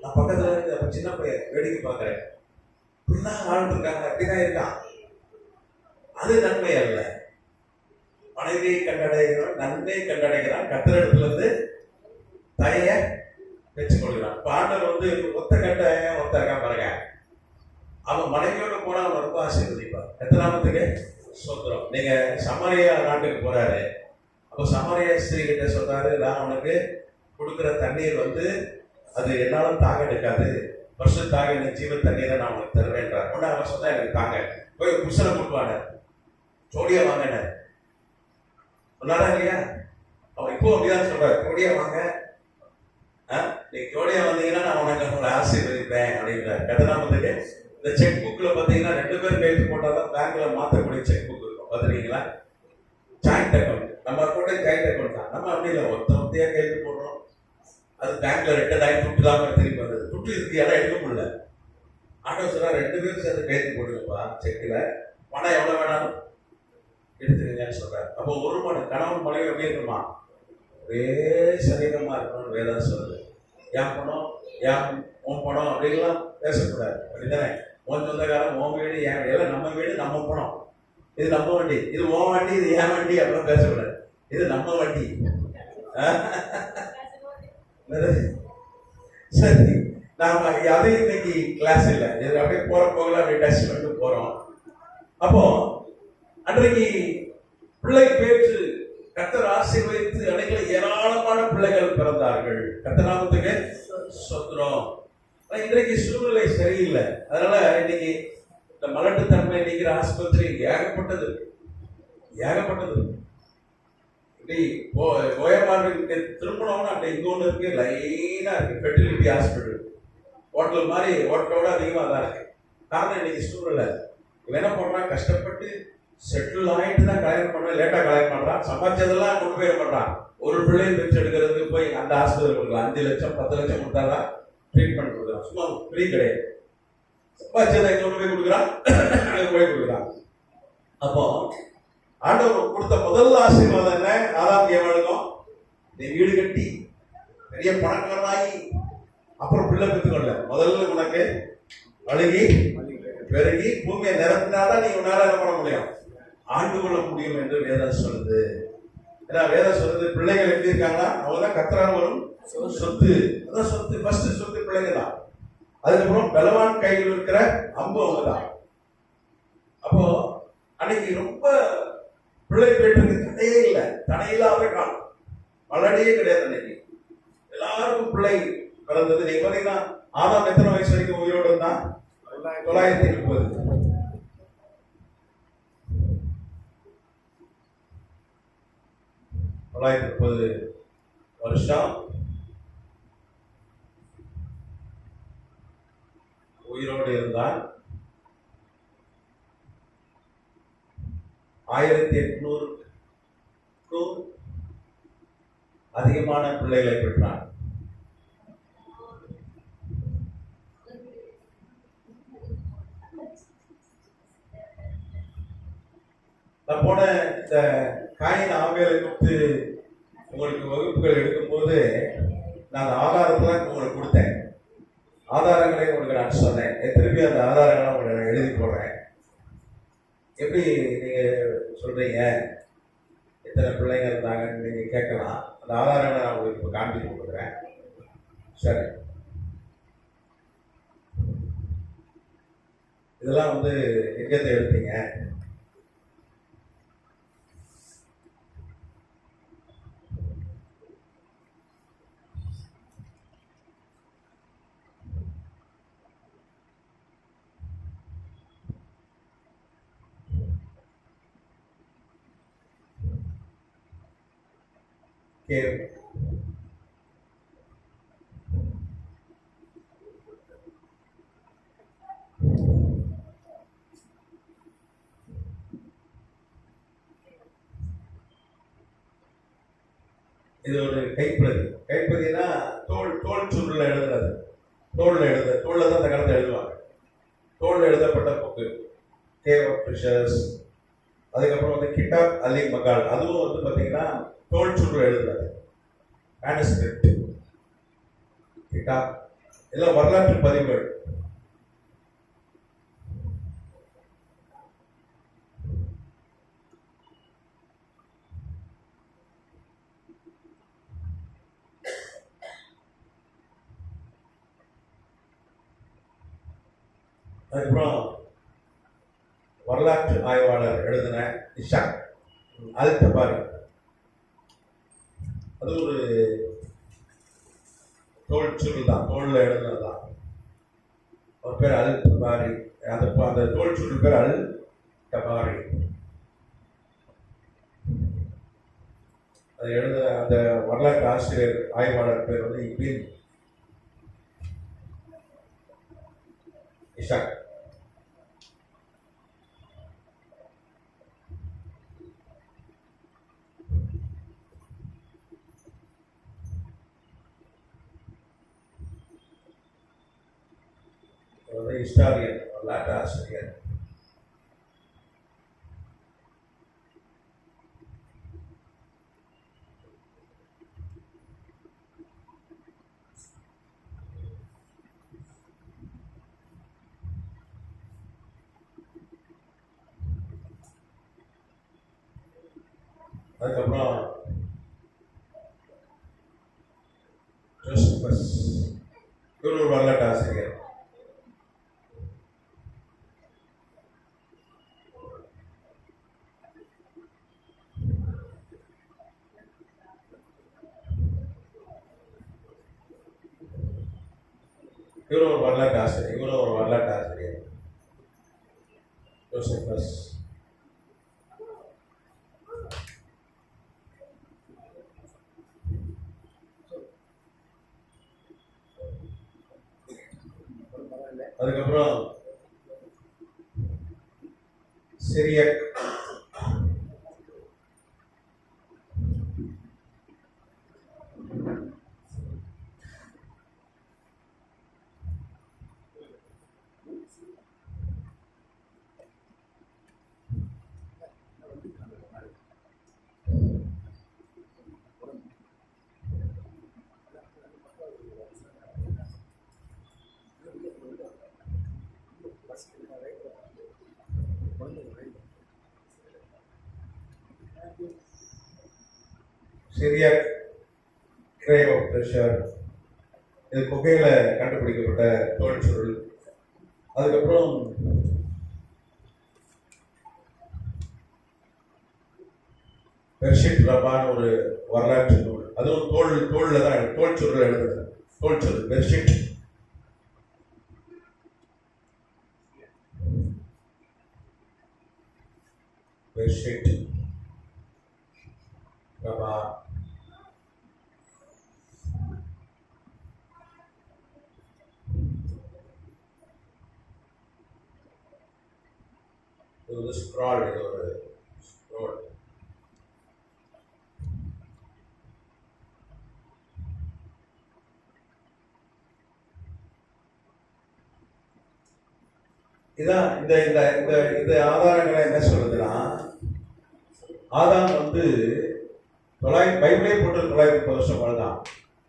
Speaker 1: நான் பக்கத்துல இருந்து அப்ப சின்ன பையன் வேடிக்கை பாக்குறேன். இப்படிலாம் ஆள் இருக்காங்க, அப்படிதான் இருக்கான். அது நன்மை அல்ல. மனைவியை கண்டடைகிறான், நன்மை கண்டடைகிறான், கத்திரிடத்துல இருந்து தய வச்சு கொள்கிறான். இப்ப ஆண்டவர் வந்து ஒத்த கட்ட ஒத்த இருக்கான் பாருங்க. அவன் மனைவியோட போனா அவன் ரொம்ப ஆசீர்வதிப்பார். எத்தனாமத்துக்கு சொல்றோம். நீங்க சமாரியா நாட்டுக்கு போறாரு. அப்ப சமாரியா ஸ்திரீ கிட்ட சொல்றாரு, நான் உனக்கு கொடுக்குற தண்ணீர் வந்து அது என்னாலும் தாங்க எடுக்காது, வருஷம் தாங்க எனக்கு ஜீவ தண்ணீரை நான் உனக்கு தருவேன்றார். உடனே அவன் சொன்னா எனக்கு தாங்க, போய் புருஷனை கொடுப்பான ஜோடியா வாங்கின சொன்னாரா இல்லையா? அவன் இப்போ அப்படிதான் சொல்றாரு, ஜோடியா வாங்க, நீ ஜோடியா வந்தீங்கன்னா நான் உனக்கு உங்களை ஆசீர்வதிப்பேன் அப்படின்றார். கதனாமத்துக்கு இந்த செக் புக்ல பாத்தீங்கன்னா 2 பேர் கையெழுத்து போட்டாதான் பேங்க்ல மாத்தக்கூடிய செக் புக் இருக்கும். பாத்துறீங்களா? Joint account. நம்ம அக்கௌண்ட் ஜாயிண்ட் அக்கௌண்ட் தான். நம்ம அப்படி இல்லை, ஒருத்தையா கையெழுத்து போடுறோம். அது பேங்க்ல 2 டைம் துட்டு இல்லாம திருப்பி வந்தது. துட்டு இருக்கு, இடம் எடுக்க முடியல. ஆட்டோ சொல்றா 2 பேரும் சேர்ந்து கையெழுத்து போடுங்கப்பா செக்ல, பணம் எவ்வளவு வேணாலும் எடுத்துக்கங்கன்னு சொல்றாரு. அப்போ ஒரு மணி கணவன் மனைவி எப்படி இருக்குமா? ஒரே சரீரமா இருக்கணும்னு வேதம் சொல்லுது. என் பணம், உன் பணம் அப்படின்லாம் பேசக்கூடாது. அப்படித்தானே? உன் சொந்தக்காரன், உன் வீடு, என் வீடு, எல்லாம் நம்ம வீடு, நம்ம பணம், இது நம்ம வண்டி, இது உன் வண்டி, இது என் வண்டி அப்படின்னு பேசக்கூடாது. இது நம்ம வண்டி. சரி, நாம அது இன்னைக்கு கிளாஸ் இல்லை, இது அப்படியே போற போகல அப்படியே டச் பண்ணிட்டு போறோம். அப்போ அன்றைக்கு பிள்ளை பேற்று கர்த்தர் ஆசீர்வதித்து அன்னைக்கு ஏராளமான பிள்ளைகள் பிறந்தார்கள். கர்த்தநாமத்துக்கு சொந்தம். இன்றைக்கு சூழ்நிலை சரியில்லை. அதனால இன்னைக்கு இந்த மலட்டுத்தன்மை நீக்கிற ஆஸ்பத்திரி ஏகப்பட்டது ஏகப்பட்டது. கோயம்பாடு திரும்பணும்னு அப்படி இங்க ஒன்று இருக்கு, லைனா இருக்கு ஃபெர்டிலிட்டி ஹாஸ்பிட்டல். ஹோட்டல் மாதிரி ஹோட்டலோட அதிகமாக தான் இருக்கு. காரணம் இன்னைக்கு சூழ்நிலை. இவன் என்ன பண்றான், கஷ்டப்பட்டு செட்டில் ஆகிட்டு தான் கல்யாணம் பண்ண, லேட்டா கல்யாணம் பண்றான், சம்பாதிச்சதெல்லாம் கொண்டு போய் பண்றான். ஒரு பிள்ளையை பெற்று எடுக்கிறதுக்கு போய் அந்த ஆஸ்பத்திரி கொடுக்கலாம். 5 லட்சம் 10 லட்சம் கொடுத்தாதான் ட்ரீட்மெண்ட் கொடுக்குறான். சும்மா ஃப்ரீ கிடையாது. சம்பாதிச்சதை கொண்டு போய் கொடுக்குறான், போய் கொடுக்குறான். அப்போ ஆண்டவர் கொடுத்த முதல் ஆசீர்வாதம் என்ன? ஆதாம் ஏவாளுக்கும் நீ வீடு கட்டி பெரிய பணக்காரனாகி அப்புறம் பிள்ளை பெற்றுக்கொள்ள, முதல்ல உனக்கு அழுகி பெருகி பூமியை நிரப்பினாதான் நீ உன்னால என்ன பண்ண முடியும், ஆண்டு கொள்ள முடியும் என்று வேதம் சொல்லுது. ஏன்னா வேதம் சொல்லுது, பிள்ளைகள் எப்படி இருக்காங்களா அவங்கதான் கர்த்தரால் வரும் சொத்து. அதான் சொத்து, ஃபர்ஸ்ட் சொத்து பிள்ளைங்க தான். அதுக்கப்புறம் பலவான் கையில் இருக்கிற அம்பு அவங்க தான். அப்போ அன்னைக்கு ரொம்ப பிள்ளை பேட்டுக்கு தடையே இல்லை, தடையில்லாத காலம், மலடியே கிடையாது. அன்னைக்கு எல்லாருக்கும் பிள்ளை பிறந்தது. நீங்க பாத்தீங்கன்னா ஆதாம் எத்தனை வயசு வரைக்கும் உயிரோடு இருந்தான்? 930. வருஷம் உயிரோடு இருந்தால் 1800க்கும் அதிகமான பிள்ளைகளை பெற்றான். நான் போன இந்த காயின் ஆவியலை கொடுத்து உங்களுக்கு வகுப்புகள் எடுக்கும்போது நான் அந்த ஆதாரத்தெல்லாம் உங்களுக்கு கொடுத்தேன். ஆதாரங்களை உங்களுக்கு நான் சொன்னேன். திருப்பி அந்த ஆதாரங்களை உங்களுக்கு எழுதி போடுறேன். எப்படி நீங்க சொல்றீங்க எத்தனை பிள்ளைங்க இருந்தாங்கன்னு நீங்க கேட்கலாம். அந்த ஆதாரங்களை நான் உங்களுக்கு இப்போ காண்பித்து கொடுக்குறேன். சரி, இதெல்லாம் வந்து எங்கேருந்து எடுத்தீங்க? கேள்வி. இது ஒரு கைப்பிரதி. கைப்பிரதினா தோல் சுருள எழுதுறது. தோல்ல தான் அந்த காலத்தில் எழுதுவாங்க. தோல்ல எழுதப்பட்ட புக்கு கேவ் ஆஃப் ட்ரெஷர்ஸ். அதுக்கப்புறம் வந்து கிட்டாப் அலி மகால், அதுவும் வந்து பார்த்தீங்கன்னா தோல் சுற்று எழுதுறாரு. மேனுஸ்கிரிப்ட் கிட்டாப் எல்லாம் வரலாற்று பதிவுகள். அதுக்கப்புறம் வரலாற்று ஆய்வாளர் எழுதின இஷாக் அல் தபாரி, அது ஒரு தோல் சுருள் தான், தோல்ல எழுதுனது தான். அவர் பேர் அல் தபாரி. அந்த தோல் சுருள் பேர் அல் தபாரி. அது எழுதுன அந்த வரலாற்று ஆசிரியர் ஆய்வாளர் பேர் வந்து இபின் இஷாக். ஹிஸ்டாரியன், வரலாற்று ஆசிரியர். அதுக்கப்புறம் ஜோசபஸ், இவர் ஒரு வரலாற்று ஆசிரியர். இவரும் ஒரு வரலாற்று ஆசிரியர். ஜோசபஸ். அதுக்கப்புறம் சிரியக், சிரியாக் கேவ் ஆஃப் ட்ரெஷர், இது குகையில கண்டுபிடிக்கப்பட்ட தோல் சுருள். அதுக்கப்புறம் பெர்ஷிட் ரபான் ஒரு வரலாற்று நூல், அதுவும் தோல்ல தான் தோல் சுருள் எழுதுறது. தோல் சுருள் பெர்ஷிட். பெர்ஷிட் ரபா. இது ஒரு ஸ்க்ரால், இது ஒரு ஸ்க்ரோல். இதான் இந்த இந்த இந்த இந்த ஆதாரங்களை என்ன சொல்றதுன்னா, ஆதாம் வந்து பைபிளே போட்டு 930 வருஷம் வாழ்ந்தான்.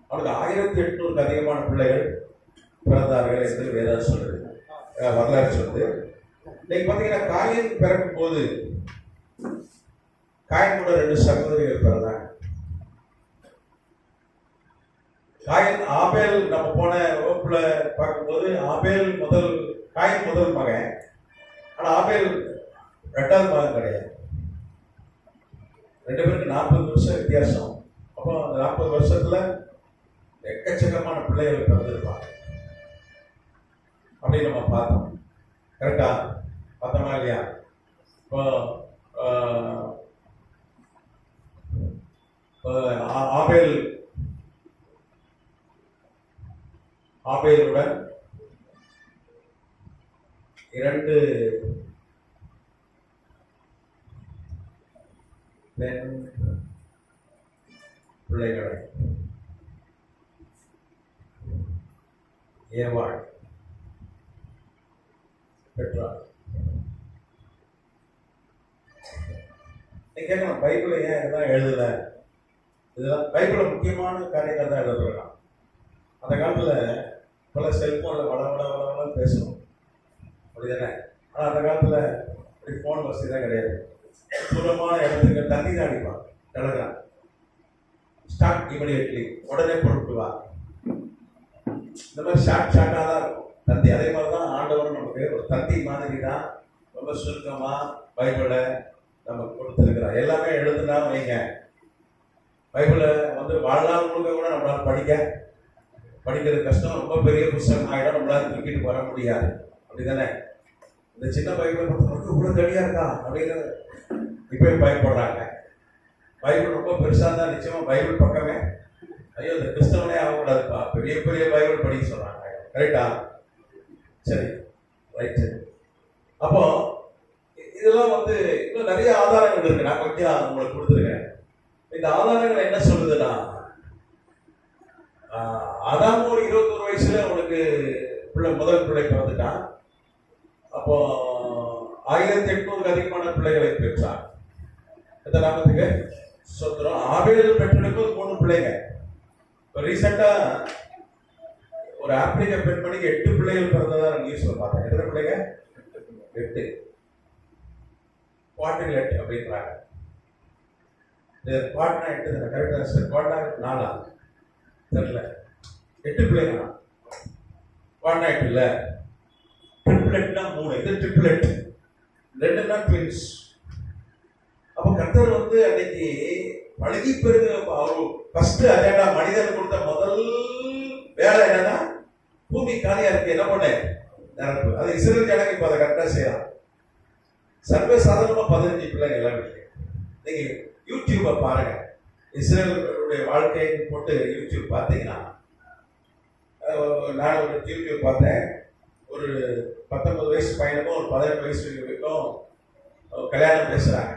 Speaker 1: அவனுக்கு 1800க்கு அதிகமான பிள்ளைகள் பிறந்தார்கள் என்று வேதம் சொல்லுது, வரலாறு சொல்லுது. இன்னைக்கு பார்த்தீங்கன்னா காயின் பிறக்கும் போது காயின் கூட 2 சகோதரிகள் பிறந்தாங்க. காயின் ஆபேல், நம்ம போன வகுப்புல பார்க்கும்போது காயின் முதல் மகன். ஆனா ஆபேல் 2வது மகன் கிடையாது. 2 பேருக்கு 40 வருஷம் வித்தியாசம். அப்போ அந்த 40 வருஷத்துல எக்கச்சக்கமான பிள்ளைகள் பிறந்திருப்பாங்க அப்படின்னு நம்ம பார்த்தோம். கரெக்டா பார்த்தோமா இல்லையா? இப்போ ஆபேலுடன் 2 பெண் பிள்ளைகளை ஏவாள், பெட்ரா. நீங்க கேட்கலாம், பைபிள் ஏன் இதெல்லாம் எழுதல? இதெல்லாம் பைபிளில் முக்கியமான காரியங்கள் தான் எழுதுறாங்க. அந்த காலத்துல பல செல்போன்ல வள வள வள வளன்னு பேசணும், அப்படிதானே? ஆனால் அந்த காலத்துல இப்படி ஃபோன் வசதி தான் கிடையாது. தூரமான இடத்துக்கு தண்ணி தான் அடிப்பான், டெலகிராம் ஸ்டார்ட் இமிடியட்லி, உடனே பொருட்டு வா. இந்த மாதிரி ஷார்ட்டாக தான் இருக்கும் தந்தி. அதே மாதிரி தான் ஆண்டவர் நமக்கு ஒரு தந்தி மாதிரி தான் ரொம்ப சுருக்கமாக பைபிளை நமக்கு கொடுத்துருக்கிறார். எல்லாமே எழுதுனா வைங்க, பைபிளை வந்து வாழ்நாள் முழுக்க கூட நம்மளால் படிக்கிறது கஷ்டம். ரொம்ப பெரிய புத்தகம் ஆகிடும், நம்மளால தூக்கிட்டு வர முடியாது, அப்படிதானே? இந்த சின்ன பைபிள் இவ்வளோ தனியாக இருக்கா அப்படின்னு இப்பயும் பயப்படுறாங்க. பைபிள் ரொம்ப பெருசாக இருந்தால் நிச்சயமாக பைபிள் பக்கமே ஐயோ இந்த கிறிஸ்தவனே ஆகக்கூடாதுப்பா, பெரிய பெரிய பைபிள் படிக்க சொல்கிறாங்க. கரெக்டா? சரி, ரைட்டு. அப்போ இதெல்லாம் வந்து இன்னும் நிறைய ஆதாரங்கள் இருக்கு, நான் கொஞ்சம் உங்களுக்கு கொடுத்துருக்கேன். இந்த ஆதாரங்கள் என்ன சொல்லுதுன்னா, அதாம ஒரு 21 வயசுல அவனுக்கு முதல் பிள்ளை பிறந்துட்டான். அப்போ 1800 அதிகமான பிள்ளைகளை பெற்றான். எத்தனை நாமத்துக்கு சொத்துறோம். ஆபேல் பெற்றெடுக்கும் 3 பிள்ளைங்க. இப்போ ரீசெண்டா ஒரு ஆப்பிரிக்க பெண்மணிக்கு 8 பிள்ளைகள் பிறந்ததா நியூஸ்ல பார்த்தேன். எத்தனை பிள்ளைங்க? 8. குவார்டர்லெட் அப்படின்றாங்க. குவார்டர்னா 8 தானே? கரெக்டா சார்? குவார்டர் 4 தெரியல. 8 பிள்ளைங்க. குவார்டர் 8 இல்ல, ட்ரிப்ளெட்னா 3. இது ட்ரிப்ளெட், 2னா ட்வின்ஸ். அப்ப கர்த்தர் வந்து அன்னைக்கு பழகி பெருங்க அவரு ஃபர்ஸ்ட் அஜெண்டா மனிதன் கொடுத்த முதல் வேலை என்னன்னா, பூமி காலியா இருக்கு, என்ன பண்ண நிரப்பு. அது இஸ்ரேல் ஜனங்க இப்ப அதை கரெக்டா செய்யலாம். சர்வசாதாரணமா 15 பிள்ளைங்க எல்லாம் இருக்கு. நீங்க யூடியூபை பாருங்க, இஸ்ரேலுடைய வாழ்க்கையை போட்டு யூடியூப் பார்த்தீங்கன்னா, நான் ஒரு யூடியூப் பார்த்தேன். ஒரு 19 வயசு பையனுக்கும் ஒரு 18 வயசு வரைக்கும் கல்யாணம் பேசுறாங்க.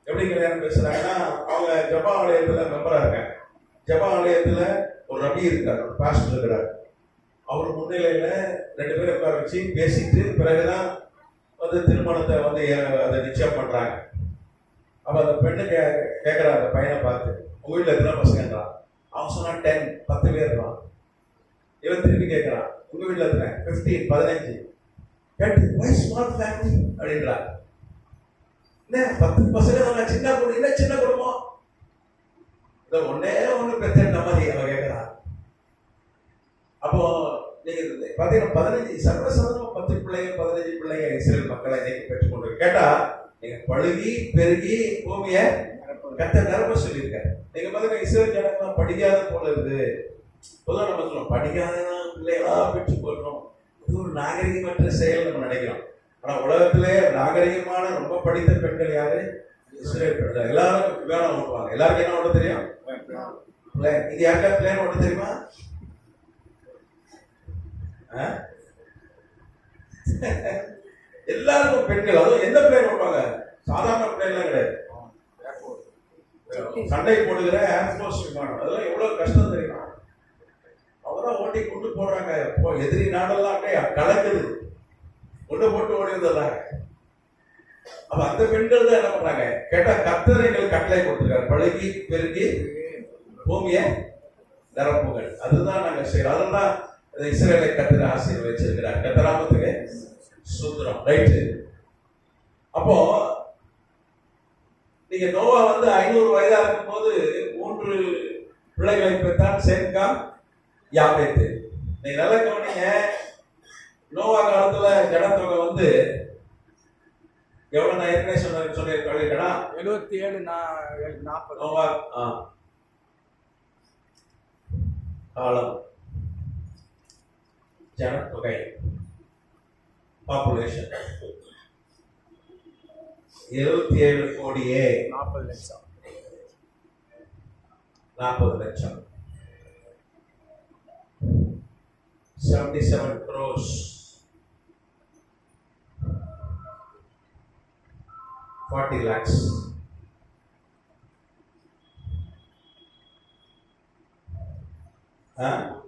Speaker 1: எப்படி கல்யாணம் பேசுறாங்கன்னா, அவங்க ஜபா ஆலயத்துல மெம்பரா இருக்காங்க. ஜபா ஆலயத்துல ஒரு ரபி இருக்கார், ஒரு பாஸ்டர் இருக்கிறார். அவர் முன்னிலையில 2 பேரும் உட்கார வச்சு பேசிட்டு பிறகுதான் வந்து திருமணத்தை வந்து அதை நிச்சயம் பண்றாங்க. அப்ப அந்த பெண்ணு கேட்கிறா அந்த பையனை பார்த்து, உங்க வீட்டுல எத்தனை பசங்கன்றான். அவன் சொன்னா 10 பேர் தான். இவன் திருப்பி கேட்கிறான், உங்க வீட்டுல எத்தனை? 15 கேட்டு வை ஸ்மால் ஃபேமிலி அப்படின்றா. என்ன 10 பசங்க தான், சின்ன குடும்பம், என்ன சின்ன குடும்பம், இந்த ஒன்னே ஒண்ணு பெத்த மாதிரி அவன் கேட்கிறான். அப்போ நீங்க பாத்தீங்கன்னா 15 சர்வசாதாரணமா 10 பிள்ளைங்க 15 பிள்ளைங்க இஸ்ரேல் மக்களை இன்னைக்கு பெற்றுக்கொண்டு கேட்டா, நீங்க பழுகி பெருகி பூமியை கர்த்தர் நிரப்ப சொல்லியிருக்காரு. நீங்க பாத்தீங்கன்னா இஸ்ரேல் ஜனங்கள்லாம் படிக்காத போல இருக்குது. பொதுவாக நம்ம சொல்லுவோம், படிக்காத பிள்ளைகளா பெற்றுக்கொள்ளணும், இது ஒரு நாகரிகமற்ற செயல் நம்ம நினைக்கிறோம். ஆனா உலகத்திலே நாகரிகமான ரொம்ப படித்த பெண்கள் யாரு? இஸ்ரேல் பெண்கள். எல்லாரும் விமானம் ஓட்டுவாங்க. எல்லாருக்கும் என்ன ஓட்ட தெரியும்? இது யாருக்கா பிளேன் ஓட்ட தெரியுமா? எல்லாருக்கும் பெண்கள். அதுவும் எந்த பிளேன் ஓட்டுவாங்க? சாதாரண பிளேன்லாம் கிடையாது, சண்டை போடுகிற ஏர்ஃபோர்ஸ் விமானம். அதெல்லாம் எவ்வளவு கஷ்டம் தெரியுமா? அவதான் ஓட்டி கொண்டு போடுறாங்க. எதிரி நாடெல்லாம் கலக்குது, கொண்டு போட்டு ஓடி வந்துடுறாங்க. அப்ப அந்த பெண்கள் தான் என்ன பண்றாங்க கேட்டா, கர்த்தர் எங்களுக்கு கட்டளை கொடுத்திருக்காரு, பழகி பெருகி பூமியை நிரப்புகள். அதுதான் நாங்க செய்யறோம். அதெல்லாம் இஸ்ரேலை கர்த்தர் ஆசீர்வதிச்சிருக்கிறார். கர்த்தராமத்துக்கு சுத்திரம். ரைட்டு. அப்போ நீங்க நோவா வந்து 500 வயதா இருக்கும் போது 3 பிள்ளைகளை பெற்றான், சேம்காம், யாப்பேத்து. நீங்க நல்லா கவனிங்க, நோவா காலத்துல ஜனத்தொகை வந்து எவ்வளவு? நான் ஏற்கனவே சொல்லியிருக்கேன்
Speaker 3: 77 40
Speaker 1: நோவா காலம் ஜனத்தொகை பாப்புலேஷன் 77 கோடியே
Speaker 3: 40 லட்சம்
Speaker 1: 40 லட்சம் 77 crores 40 lakhs.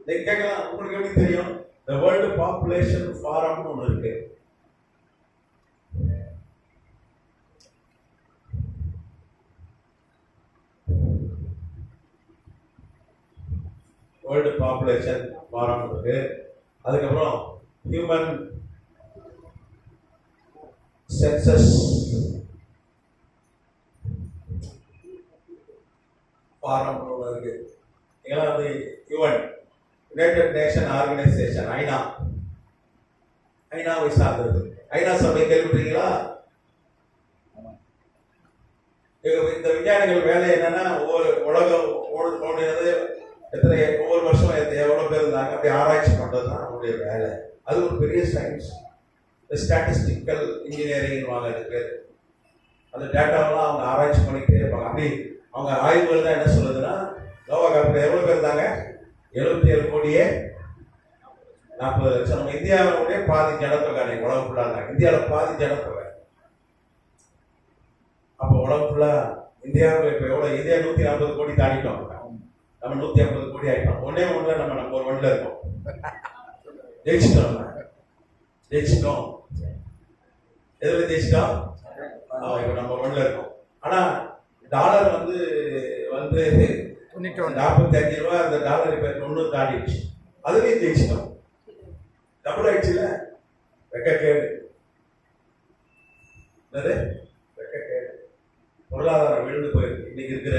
Speaker 1: நீங்க கேட்கலாம், உங்களுக்கு எப்படி தெரியும்? The World Population Forumனு ஒன்று இருக்கு. வேர்ல்டு பாப்புலேஷன் ஃபாரம் இருக்கு. அதுக்கப்புறம் ஹியூமன் சென்சஸ் ஃபாரம் இருக்கு. இதெல்லாம் வந்து யுஎன், யுனைடெட் நேஷன் ஆர்கனைசேஷன், ஐநாவை சார்ந்தது. ஐநா சபை கேள்விப்பட்டீங்களா? இந்த விஞ்ஞானிகள் வேலை என்னன்னா, ஒவ்வொரு உலகம் ஓடினது எத்தனை, ஒவ்வொரு வருஷம் எவ்வளவு பேர் இருந்தாங்க அப்படி ஆராய்ச்சி பண்றது தான் அவங்களுடைய வேலை. அது ஒரு பெரிய சயின்ஸ். ஸ்டாட்டிஸ்டிக்கல் இன்ஜினியரிங் வாங்க இருக்கு. அந்த டேட்டாவெல்லாம் அவங்க ஆராய்ச்சி பண்ணிக்கிட்டே இருப்பாங்க. அப்படி அவங்க ஆய்வுகள் தான் என்ன சொல்லுதுன்னா, நோவா காலத்தில் எவ்வளவு பேர் இருந்தாங்க? 77 கோடியே 40 லட்சம். நம்ம இந்தியாவுடைய பாதி ஜனத்தொகை உலகம் ஃபுல்லா இருந்தாங்க. இந்தியாவில் பாதி ஜனத்தொகை. அப்போ உலகம் ஃபுல்லா இந்தியாவில் இப்போ எவ்வளோ? இந்தியா 140 கோடி தாண்டிட்டோம். நம்ம 150 கோடி ஆயிட்டோம். ஒன்னே நம்ம நம்பர் 1ல இருக்கோம். ஜெயிச்சிட்டோம். எதுல ஜெயிச்சிட்டோம்? இப்போ நம்பர் 1ல இருக்கோம். ஆனா டாலர் வந்து 45 ரூபாய். அந்த டாலர் இப்ப 90 தாண்டிடுச்சு. அதுலயும் ஜெயிச்சிட்டோம். டபுள் ஆயிடுச்சுல. வெக்கக்கேடு. வெக்கக்கேடு. பொருளாதாரம் விழுந்து போயிருக்கு. இன்னைக்கு இருக்கிற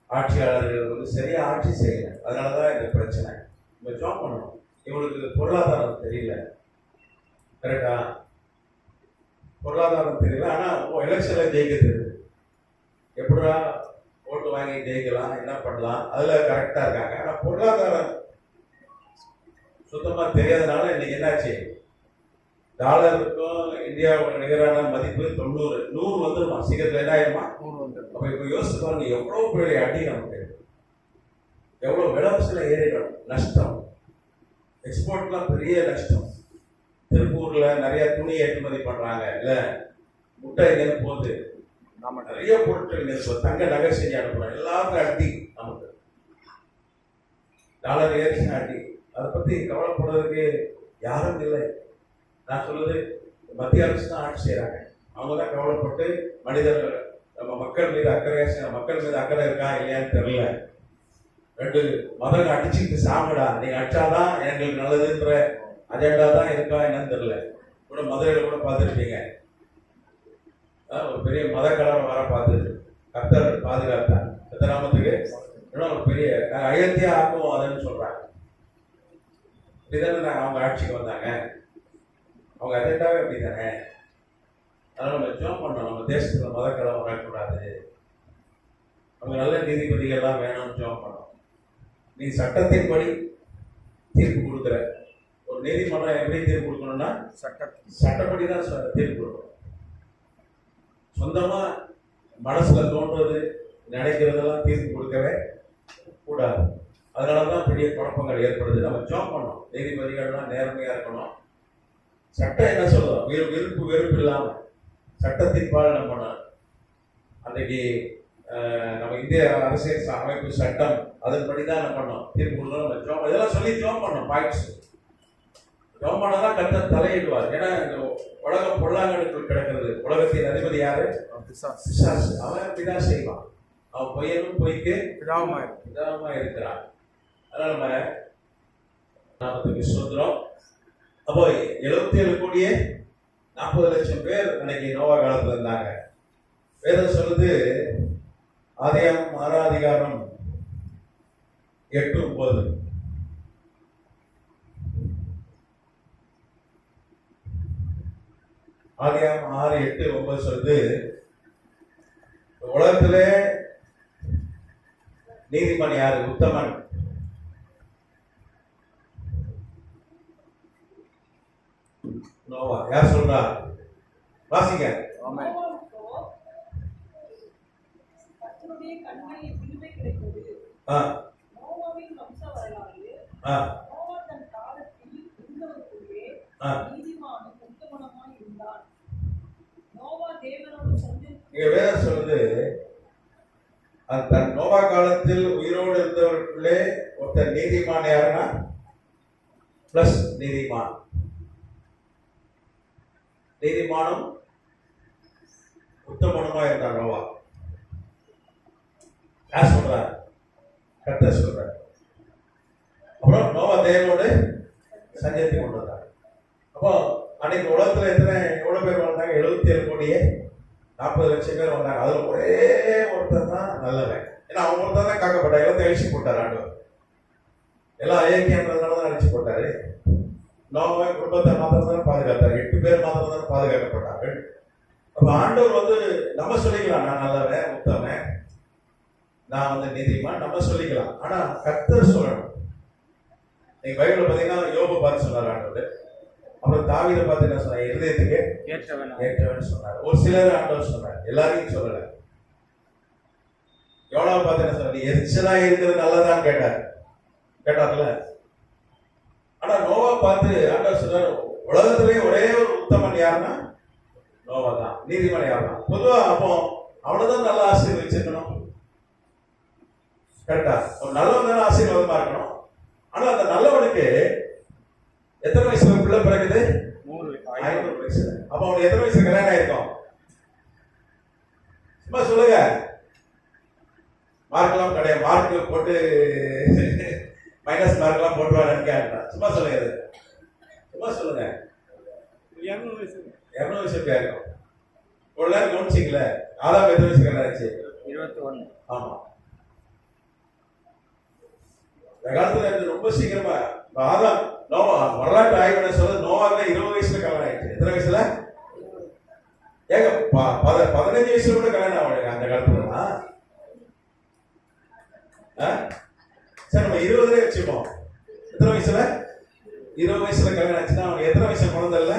Speaker 1: ஆட்சியாளர்கள் வந்து சரியா ஆட்சி செய்யல. அதனாலதான் இந்த பிரச்சனை. நம்ம ஜாப் பண்ணணும். இவங்களுக்கு பொருளாதாரம் தெரியல. கரெக்டா? பொருளாதாரம் தெரியல. ஆனா எலெக்ஷன்ல ஜெயிக்க தெரியுது. எப்படா ஓட்டு வாங்கி ஜெயிக்கலாம், என்ன பண்ணலாம், அதுல கரெக்டா இருக்காங்க. ஆனா பொருளாதாரம் சுத்தமா தெரியாதனால இன்னைக்கு என்னாச்சு? டாலருக்கும் இந்தியாவோட நிகரான மதிப்பு 90, 100 வந்துருமா? சீக்கிரத்துல என்ன ஆயிருமா?
Speaker 3: 100 வந்துடும்.
Speaker 1: அப்ப இப்ப யோசிச்சு பாருங்க, எவ்வளவு பெரிய அடி நமக்கு, எவ்வளவு விலைவாசியில ஏறிடும். நஷ்டம். எக்ஸ்போர்ட்லாம் பெரிய நஷ்டம். திருப்பூர்ல நிறைய துணி ஏற்றுமதி பண்றாங்க, இல்ல முட்டை எங்க போகுது, நம்ம நிறைய பொருட்கள் தங்க நகை செஞ்சு அனுப்புறோம். எல்லாருக்கும் அடி நமக்கு. டாலர் ஏறிச்சுன்னா அடி. அதை பத்தி கவலைப்படுறதுக்கு யாரும் இல்லை. நான் சொல்றது, மத்திய அரசு தான் ஆட்சி செய்யறாங்க. அவங்க தான் கவலைப்பட்டு மனிதர்கள், நம்ம மக்கள் மீது அக்கறை இருக்கா இல்லையான்னு தெரியல. 2 மதங்க அடிச்சுக்கிட்டு சாங்கடா, நீங்க அடிச்சாதான் எங்களுக்கு நல்லதுன்ற அஜெண்டா தான் இருக்கா என்னன்னு தெரியல. கூட மதுரையில கூட பார்த்துருப்பீங்க, ஒரு பெரிய மத கலவரம் வர பார்த்துது. கர்த்தர் பாதுகாத்தார். கர்த்தராமத்துக்கு ஒரு பெரிய அயோத்தியா ஆக்குவோம் அதுன்னு சொல்றாங்க. இப்படிதானே அவங்க ஆட்சிக்கு வந்தாங்க. அவங்க அஜெண்டாவே அப்படித்தானே. அதனால நம்ம ஜோம் பண்ணோம், நம்ம தேசத்துல மதக்கலம் வரக்கூடாது, அவங்க நல்ல நீதிபதிகள்லாம் வேணும்னு ஜோம் பண்ணோம். நீ சட்டத்தின்படி தீர்ப்பு கொடுக்குற ஒரு நீதிமன்றம் எப்படி தீர்ப்பு கொடுக்கணும்னா சட்டப்படி தான் தீர்ப்பு கொடுக்கணும். சொந்தமா மனசுல தோன்றது நினைக்கிறதெல்லாம் தீர்ப்பு கொடுக்கவே கூடாது. அதனாலதான் பெரிய குழப்பங்கள் ஏற்படுது. நம்ம ஜோம் பண்ணோம், நீதிபதிகள்லாம் நேர்மையா இருக்கணும். சட்டம் என்ன சொல்லுவோம்? விருப்பு வெறுப்பு இல்லாம சட்டத்தின் பால் நம்ம அன்றைக்கு நம்ம இந்திய அரசியல் அமைப்பு சட்டம் அதன்படிதான் நம்ம பண்ணோம். தீர்ப்பு கொடுக்கணும். ஜோம் இதெல்லாம் சொல்லி ஜோம் பண்ணோம். பாயிண்ட்ஸ் ஜோம் பண்ணாதான் கர்த்தர் தலையிடுவார். ஏன்னா இந்த உலகம் பொல்லாங்கனுக்குள் கிடக்கிறது. உலகத்தின் அதிபதி யாரு? பிசாசு. அவன் அப்படிதான் செய்வான். அவன் பொய்யனும் பொய்க்கு பிதாவமா இருக்கிறான். அதனால நம்ம நாமத்துக்கு சொல்றோம். அப்போ 77 கோடியே 40 லட்சம் பேர் அன்னைக்கு நோவா காலத்துல இருந்தாங்க. வேதம் சொல்லுது, ஆதியாகமம் 6ஆம் அதிகாரம் 8-9. ஆதியாகமம் 6:8-9 சொல்லுது, உலகத்திலே நீதிமான் யாரு? உத்தமன். நோவா. யார் சொல்றா? வாசிங்க. வேதம் சொல்லுது, தன் நோவா காலத்தில் உயிரோடு இருந்தவர்களே ஒருத்தர் நீதிமான் யாருன்னா பிளஸ் நீதிமான். நீதிமானும் உத்தமனுமா இருந்தார் நோவா. யார் சொல்றார்? கர்த்தர் சொல்றார். அப்புறம் நோவா தேவனோடு சஞ்சயத்தை கொண்டு வந்தார். அப்போ அன்னைக்கு உலகத்துல எவ்வளவு பேர் வந்தாங்க? 77 கோடியே 40 லட்சம் பேர் வந்தாங்க. அதுல ஒரே ஒருத்தர் தான் நல்லவன். ஏன்னா அவங்க ஒருத்தர் தான் காக்கப்பட்டார். எல்லாத்தையும் அழிச்சு போட்டார் ஆண்டவர். எல்லாம் அயோக்கியன்றதுனால தான் அழிச்சு போட்டாரு. நோவா குடும்பத்தை மாத்திரம் தான் பாதுகாத்தார். 8 பேர் மாத்திரம் தான் பாதுகாக்கப்பட்டார்கள். அப்ப ஆண்டவர் வந்து நம்ம சொல்லிக்கலாம், நான் நல்லவன், உத்தமன், நான் வந்து நீதிமான், நம்ம சொல்லிக்கலாம். ஆனா கர்த்தர் சொல்லணும். நீங்க பைபிள் பாத்தீங்கன்னா யோபு பார்த்து சொன்னார் ஆண்டவர். அப்புறம் தாவீதை பார்த்து என்ன சொன்னார்? இருதயத்துக்கு ஏற்றவன் சொன்னார். ஒரு சிலர் ஆண்டவர் சொன்னார், எல்லாரையும் சொல்லல. யோனாவை பார்த்து என்ன சொன்னார்? எரிச்சலா இருக்கிறது நல்லதான்னு கேட்டார்ல. ஆனா நோவா பார்த்து ஆண்டவர் சொன்னார், உலகத்திலேயே ஒரே ஒரு உத்தமன் யாருன்னா நோவா தான். நீதிமன் யார் தான்? பொதுவா அப்போ அவனதான் நல்ல ஆசீர்வதிச்சிருக்கணும். கரெக்டா? ஒரு நல்லவன் தானே ஆசீர்வாதமா இருக்கணும். ஆனா அந்த நல்லவனுக்கு எத்தனை வயசுல பிள்ளை பிறகுது? 500 வயசுல. அப்ப அவனுக்கு எத்தனை வயசுல கல்யாணம் ஆயிருக்கும்? சும்மா சொல்லுங்க. மார்க்கெல்லாம் கிடையாது. மார்க் போட்டு மைனஸ் மார்க்கெல்லாம் போட்டுவான்னு கேட்கலாம். சும்மா சொல்லுங்க. சும்மா சொல்லுங்க. 200 வயசு இருக்கும். ஒரு நேரம் கவனிச்சிங்கள? ஆதாம் எத்தனை வயசு கல்யாணம் ஆச்சு?
Speaker 3: 21.
Speaker 1: ஆமா. இந்த காலத்துல ரொம்ப சீக்கிரமா ஆதாம் நோவா வரலாற்று ஆய்வு சொல்ல நோவாக்கு 20 வயசுல கல்யாணம் ஆயிடுச்சு. எத்தனை வயசுல? ஏங்க 15 வயசுல கூட கல்யாணம் ஆகுது அந்த காலத்துல. சரி, நம்ம 20 வச்சுப்போம். எத்தனை வயசுல? 20 வயசுல கல்யாணம் ஆச்சுன்னா அவங்க எத்தனை வயசுல குழந்தை இல்ல?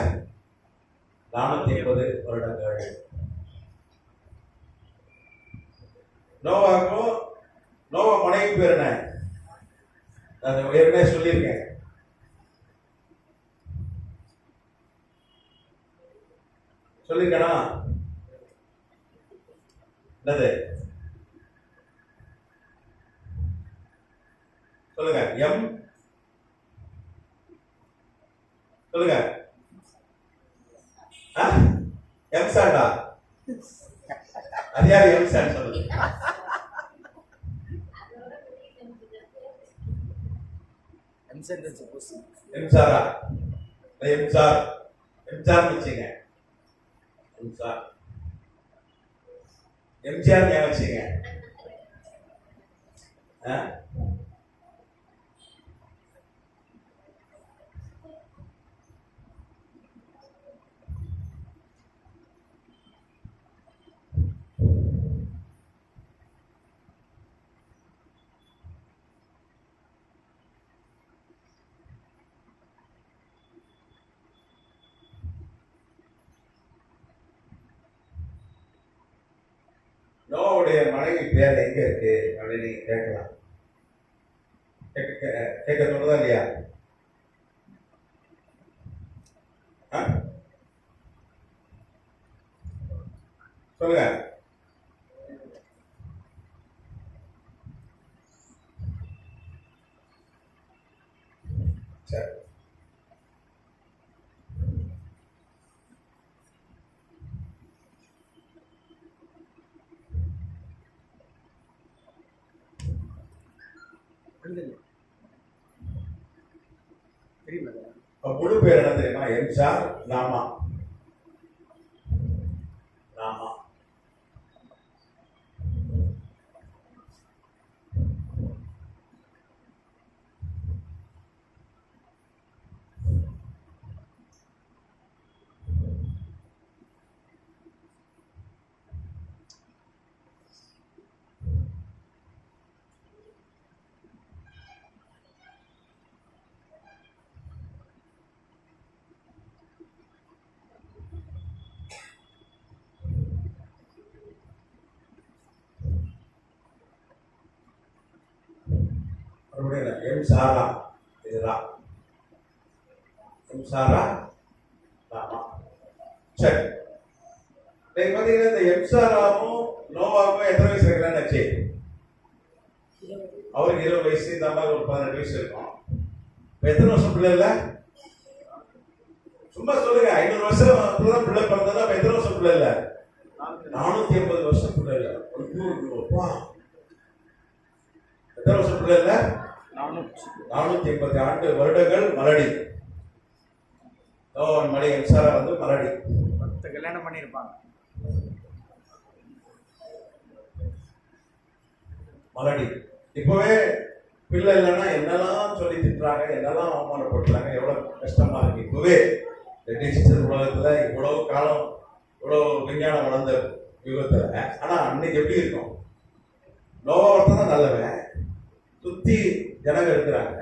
Speaker 1: 480 வருடங்கள். நோவாக்கும் நோவா மனைவி பேர் என்ன? நான் ஏற்கனவே சொல்லியிருக்கேன். சொல்லிருக்கேனா? என்னது சொல்லுங்க. சொல்லுங்க. எம்சாண்டா? அது யாரு எம்சாண்ட்? சொல்லுங்க. எம்சாரா? எம்சார் வச்சுங்க. எம்ஜிஆர் ஞாபகம் வச்சுங்க. நோவுடைய மனைவி பேர் எங்க இருக்கு அப்படின்னு நீங்க கேட்கலாம். கேட்க தோணுதா இல்லையா? சொல்லுங்க. சரி, முழு பேர் என்ன தெரியுமா? எம்சார் நாமா. எம்சாரா இதுதான். எம்சாரா நாமா. சரி, நீங்க பாத்தீங்கன்னா இந்த எம்சாராவும் நோவாவும் எத்தனை வயசு கல்யாணம் ஆச்சு? அவருக்கு 20 வயசு, இந்த மாதிரி ஒரு 18 வயசு இருக்கும். இப்ப எத்தனை வருஷம் பிள்ளை இல்ல? சும்மா சொல்லுங்க. 500 வருஷம் தான் பிள்ளை பிறந்தா அப்ப எத்தனை வருஷம் பிள்ளை இல்ல? 480 வருஷம் பிள்ளை இல்ல. அப்பா, எத்தனை வருஷம் பிள்ளை இல்ல? 480 ஆண்டு வருடங்கள் மலடி. நோவன் மணியன் சாரா வந்து மலடி.
Speaker 3: 10 கல்யாணம் பண்ணியிருப்பாங்க.
Speaker 1: மலடி. இப்பவே பிள்ளை இல்லைன்னா என்னெல்லாம் சொல்லி திட்டுறாங்க, என்னெல்லாம் அவமானப்படுத்துறாங்க, எவ்வளவு கஷ்டமா இருக்கு. இப்பவே டிஜிட்டல் உலகத்துல இவ்வளவு காலம், இவ்வளவு விஞ்ஞானம் வளர்ந்த யுகத்துல, ஆனா அன்னைக்கு எப்படி இருக்கும்? நோவா ஒருத்தன் தான் நல்லவன், சுத்தி ஜனங்க இருக்கிறாங்க.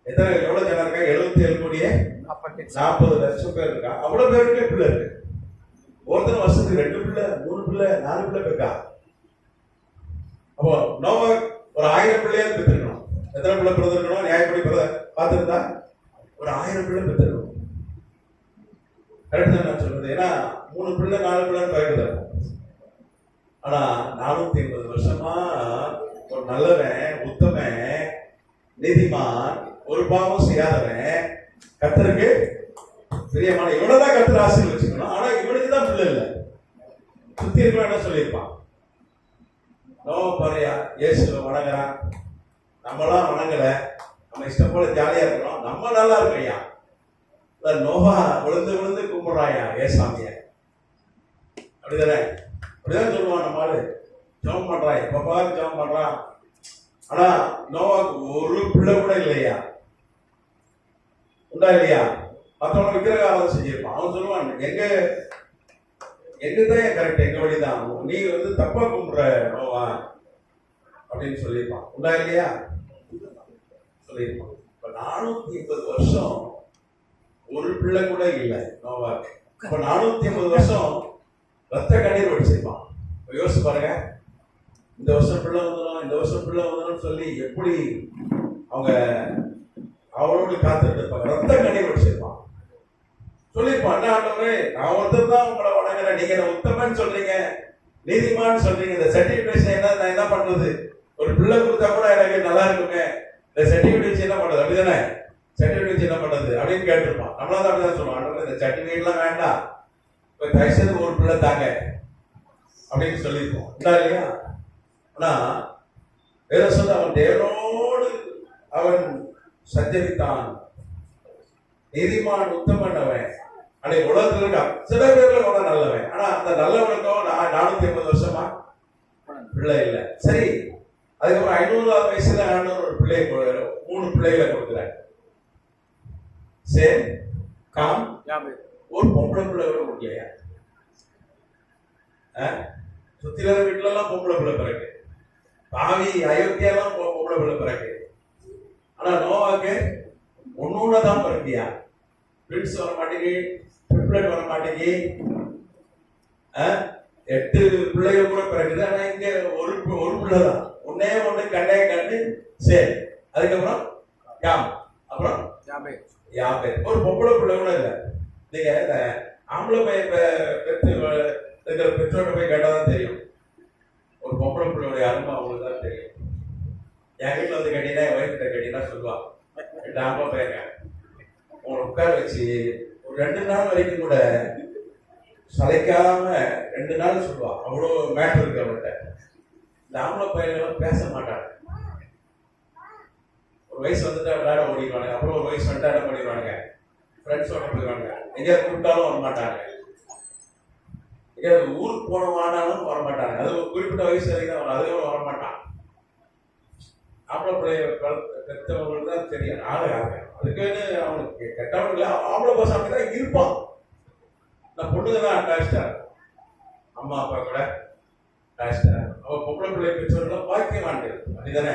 Speaker 1: எத்தனை எவ்வளவு ஜனம் இருக்காங்க? 77 கோடியே 40 லட்சம் பேர் இருக்கா. அவ்வளவு பேருக்கே பிள்ளை இருக்கு. ஒருத்தர் வருஷத்துக்கு 2 பிள்ளை, 3 பிள்ளை, 4 பிள்ளை இருக்கா. அப்போ நோவா ஒரு 1000 பிள்ளையா பெற்றிருக்கணும். எத்தனை பிள்ளை பிறந்திருக்கணும்? நியாயப்படி பார்த்துருந்தா ஒரு 1000 பிள்ளை பெற்றிருக்கணும். கரெக்ட் தான் நான் சொல்றது. ஏன்னா 3 பிள்ளை 4 பிள்ளைன்னு பிறகுது. ஆனா 480 வருஷமா ஒரு நல்லவன், உத்தமன், நீதிமான், ஒரு பாவம் செய்யாதவன், கர்த்தருக்கு பிரியமான, இவனதான் கர்த்தர் ஆசீர்வதிச்சுக்கணும். ஆனா இவனுக்கு தான் பிள்ளை இல்லை. சுத்தி இருக்க என்ன சொல்லியிருப்பான்? நோவா பாரியா இயேசுவை வணங்குறான், நம்மளாம் வணங்கல, நம்ம இஷ்டம் போல ஜாலியா இருக்கணும், நம்ம நல்லா இருக்கையா. நோவா விழுந்து விழுந்து கும்பிடுறாயா ஏசாமிய. அப்படிதானே? அப்படிதான் சொல்லுவான். நம்ம ஆளு ஜெபம் பண்றான், எப்ப பாரு ஜெபம் பண்றான். ஆனா நோவாக்கு ஒரு பிள்ளை கூட இல்லையா? உண்டா இல்லையா? மற்றவங்க விக்கிரக ஆராதனை செஞ்சிருப்பான். அவன் சொல்லுவான், எங்கதான் கரெக்ட், எங்க வழிதான், நீ வந்து தப்பா கும்பிடுற நோவா அப்படின்னு சொல்லியிருப்பான். உண்டா இல்லையா? சொல்லியிருப்பான். இப்ப 480 வருஷம் ஒரு பிள்ளை கூட இல்லை நோவாக்கு. இப்ப 480 வருஷம் ரத்த கண்ணீர் வடிச்சிருப்பான். யோசிச்சு பாருங்க. இந்த வருஷம் பிள்ளை வந்துடும், இந்த வருஷம் பிள்ளை வந்துடும் சொல்லி எப்படி அவங்க அவளோடு காத்துட்டு இருப்பாங்க. ரத்த கண்ணீர் வடிச்சிருப்பான். சொல்லிருப்பான், என்ன ஆண்டவரே, நான் ஒருத்தர் தான் உங்களை வணங்குறேன், நீங்க என்ன உத்தமன்னு சொல்றீங்க, நீதிமான்னு சொல்றீங்க, இந்த சர்டிபிகேஷன் என்ன நான் என்ன பண்றது? ஒரு பிள்ளை கொடுத்தா கூட எனக்கு நல்லா இருக்குமே, இந்த சர்டிபிகேட் என்ன பண்றது? அப்படிதானே? சர்டிபிகேட் என்ன பண்றது அப்படின்னு கேட்டிருப்பான். நம்மளால அப்படிதான் சொல்லுவோம், ஆண்டவரே இந்த சர்டிபிகேட் எல்லாம் வேண்டாம், இப்ப தயவுசெய்து ஒரு பிள்ளை தாங்க அப்படின்னு சொல்லியிருப்போம். இல்லையா? ஆனா வேற சொல்ல, அவன் தேவனோடு அவன் சஞ்சரித்தான், நீதிமான், உத்தமன் அவன். அன்னைக்கு உலகத்தில் இருக்கான். சில பேர்ல கூட நல்லவன். ஆனா அந்த நல்லவனுக்கும் 480 வருஷமா பிள்ளை இல்லை. சரி, அதுக்கப்புறம் 500வது வயசுல ஆண்டவர் ஒரு பிள்ளையை 3 பிள்ளைகளை கொடுக்குறாரு. சேம், காம், ஒரு பொம்பளை பிள்ளை கூட கொடுக்கலையா? சுத்தில வீட்டுல எல்லாம் பொம்பளை பிள்ளை பிறகு, பாவி அயோத்தியெல்லாம் பொம்பளை பிள்ளை பிறகு. ஆனா நோவாக்கு ஒன்னொன்னதான் பிறக்கியா. ட்வின்ஸ் வர மாட்டேங்கி, ட்ரிப்ளட் வர மாட்டேங்கி, 8 பிள்ளைகள் கூட பிறகுது. ஆனா இங்க ஒரு பிள்ளைதான், ஒன்னே ஒண்ணு, கண்ணே கண்ணு. சரி, அதுக்கப்புறம் யாம், அப்புறம் யாபேர். ஒரு பொம்பளை பிள்ளை கூட இல்லை. நீங்க இந்த ஆம்பளை பையன் பெற்று இருக்கிற பெற்றோட போய் கேட்டாதான் தெரியும் ஒரு பொம்பளை பிள்ளையோடைய அருமை. அவங்களுக்கு தான் தெரியும். என் வீட்டுல வந்து கேட்டீங்கன்னா, என் வயிற்று கேட்டீங்கன்னா சொல்லுவா, 2 ஆம்பளை பையங்க உங்களை உட்கார வச்சு ஒரு 2 நாள் வரைக்கும் கூட சளைக்காம 2 நாள் சொல்லுவா. அவ்வளோ மேட்டர் இருக்கு அவர்கிட்ட. இந்த ஆம்பளை பையன்களும் பேச மாட்டாங்க. ஒரு வயசு வந்துட்டா விளையாட ஓடிடுவாங்க. அப்புறம் ஒரு வயசு வந்துட்டா என்ன பண்ணிடுவாங்க, ஃப்ரெண்ட்ஸோட போயிடுவாங்க. எங்கேயாவது கூப்பிட்டாலும் வர மாட்டாங்க, எங்கேயாவது ஊருக்கு போனவானாலும் வர மாட்டாங்க. அது ஒரு குறிப்பிட்ட வயசு வரைக்கும் தான், அதுவும் வர மாட்டான். ஆம்பளை பிள்ளைய பெற்றவங்களுக்கு தான் தெரியும் ஆளு யாருங்க. அதுக்குன்னு அவனுக்கு கெட்டவனுக்கு இல்லை, ஆம்பளை பசங்க அப்படிதான் இருப்பான். நான் பொண்ணுங்க தான் அட்டாச்சா, அம்மா அப்பா கூட அட்டாச்சா. அவன் பொம்பளை பிள்ளை பெற்றவர்கள் பாக்கியமானது. அப்படிதானே?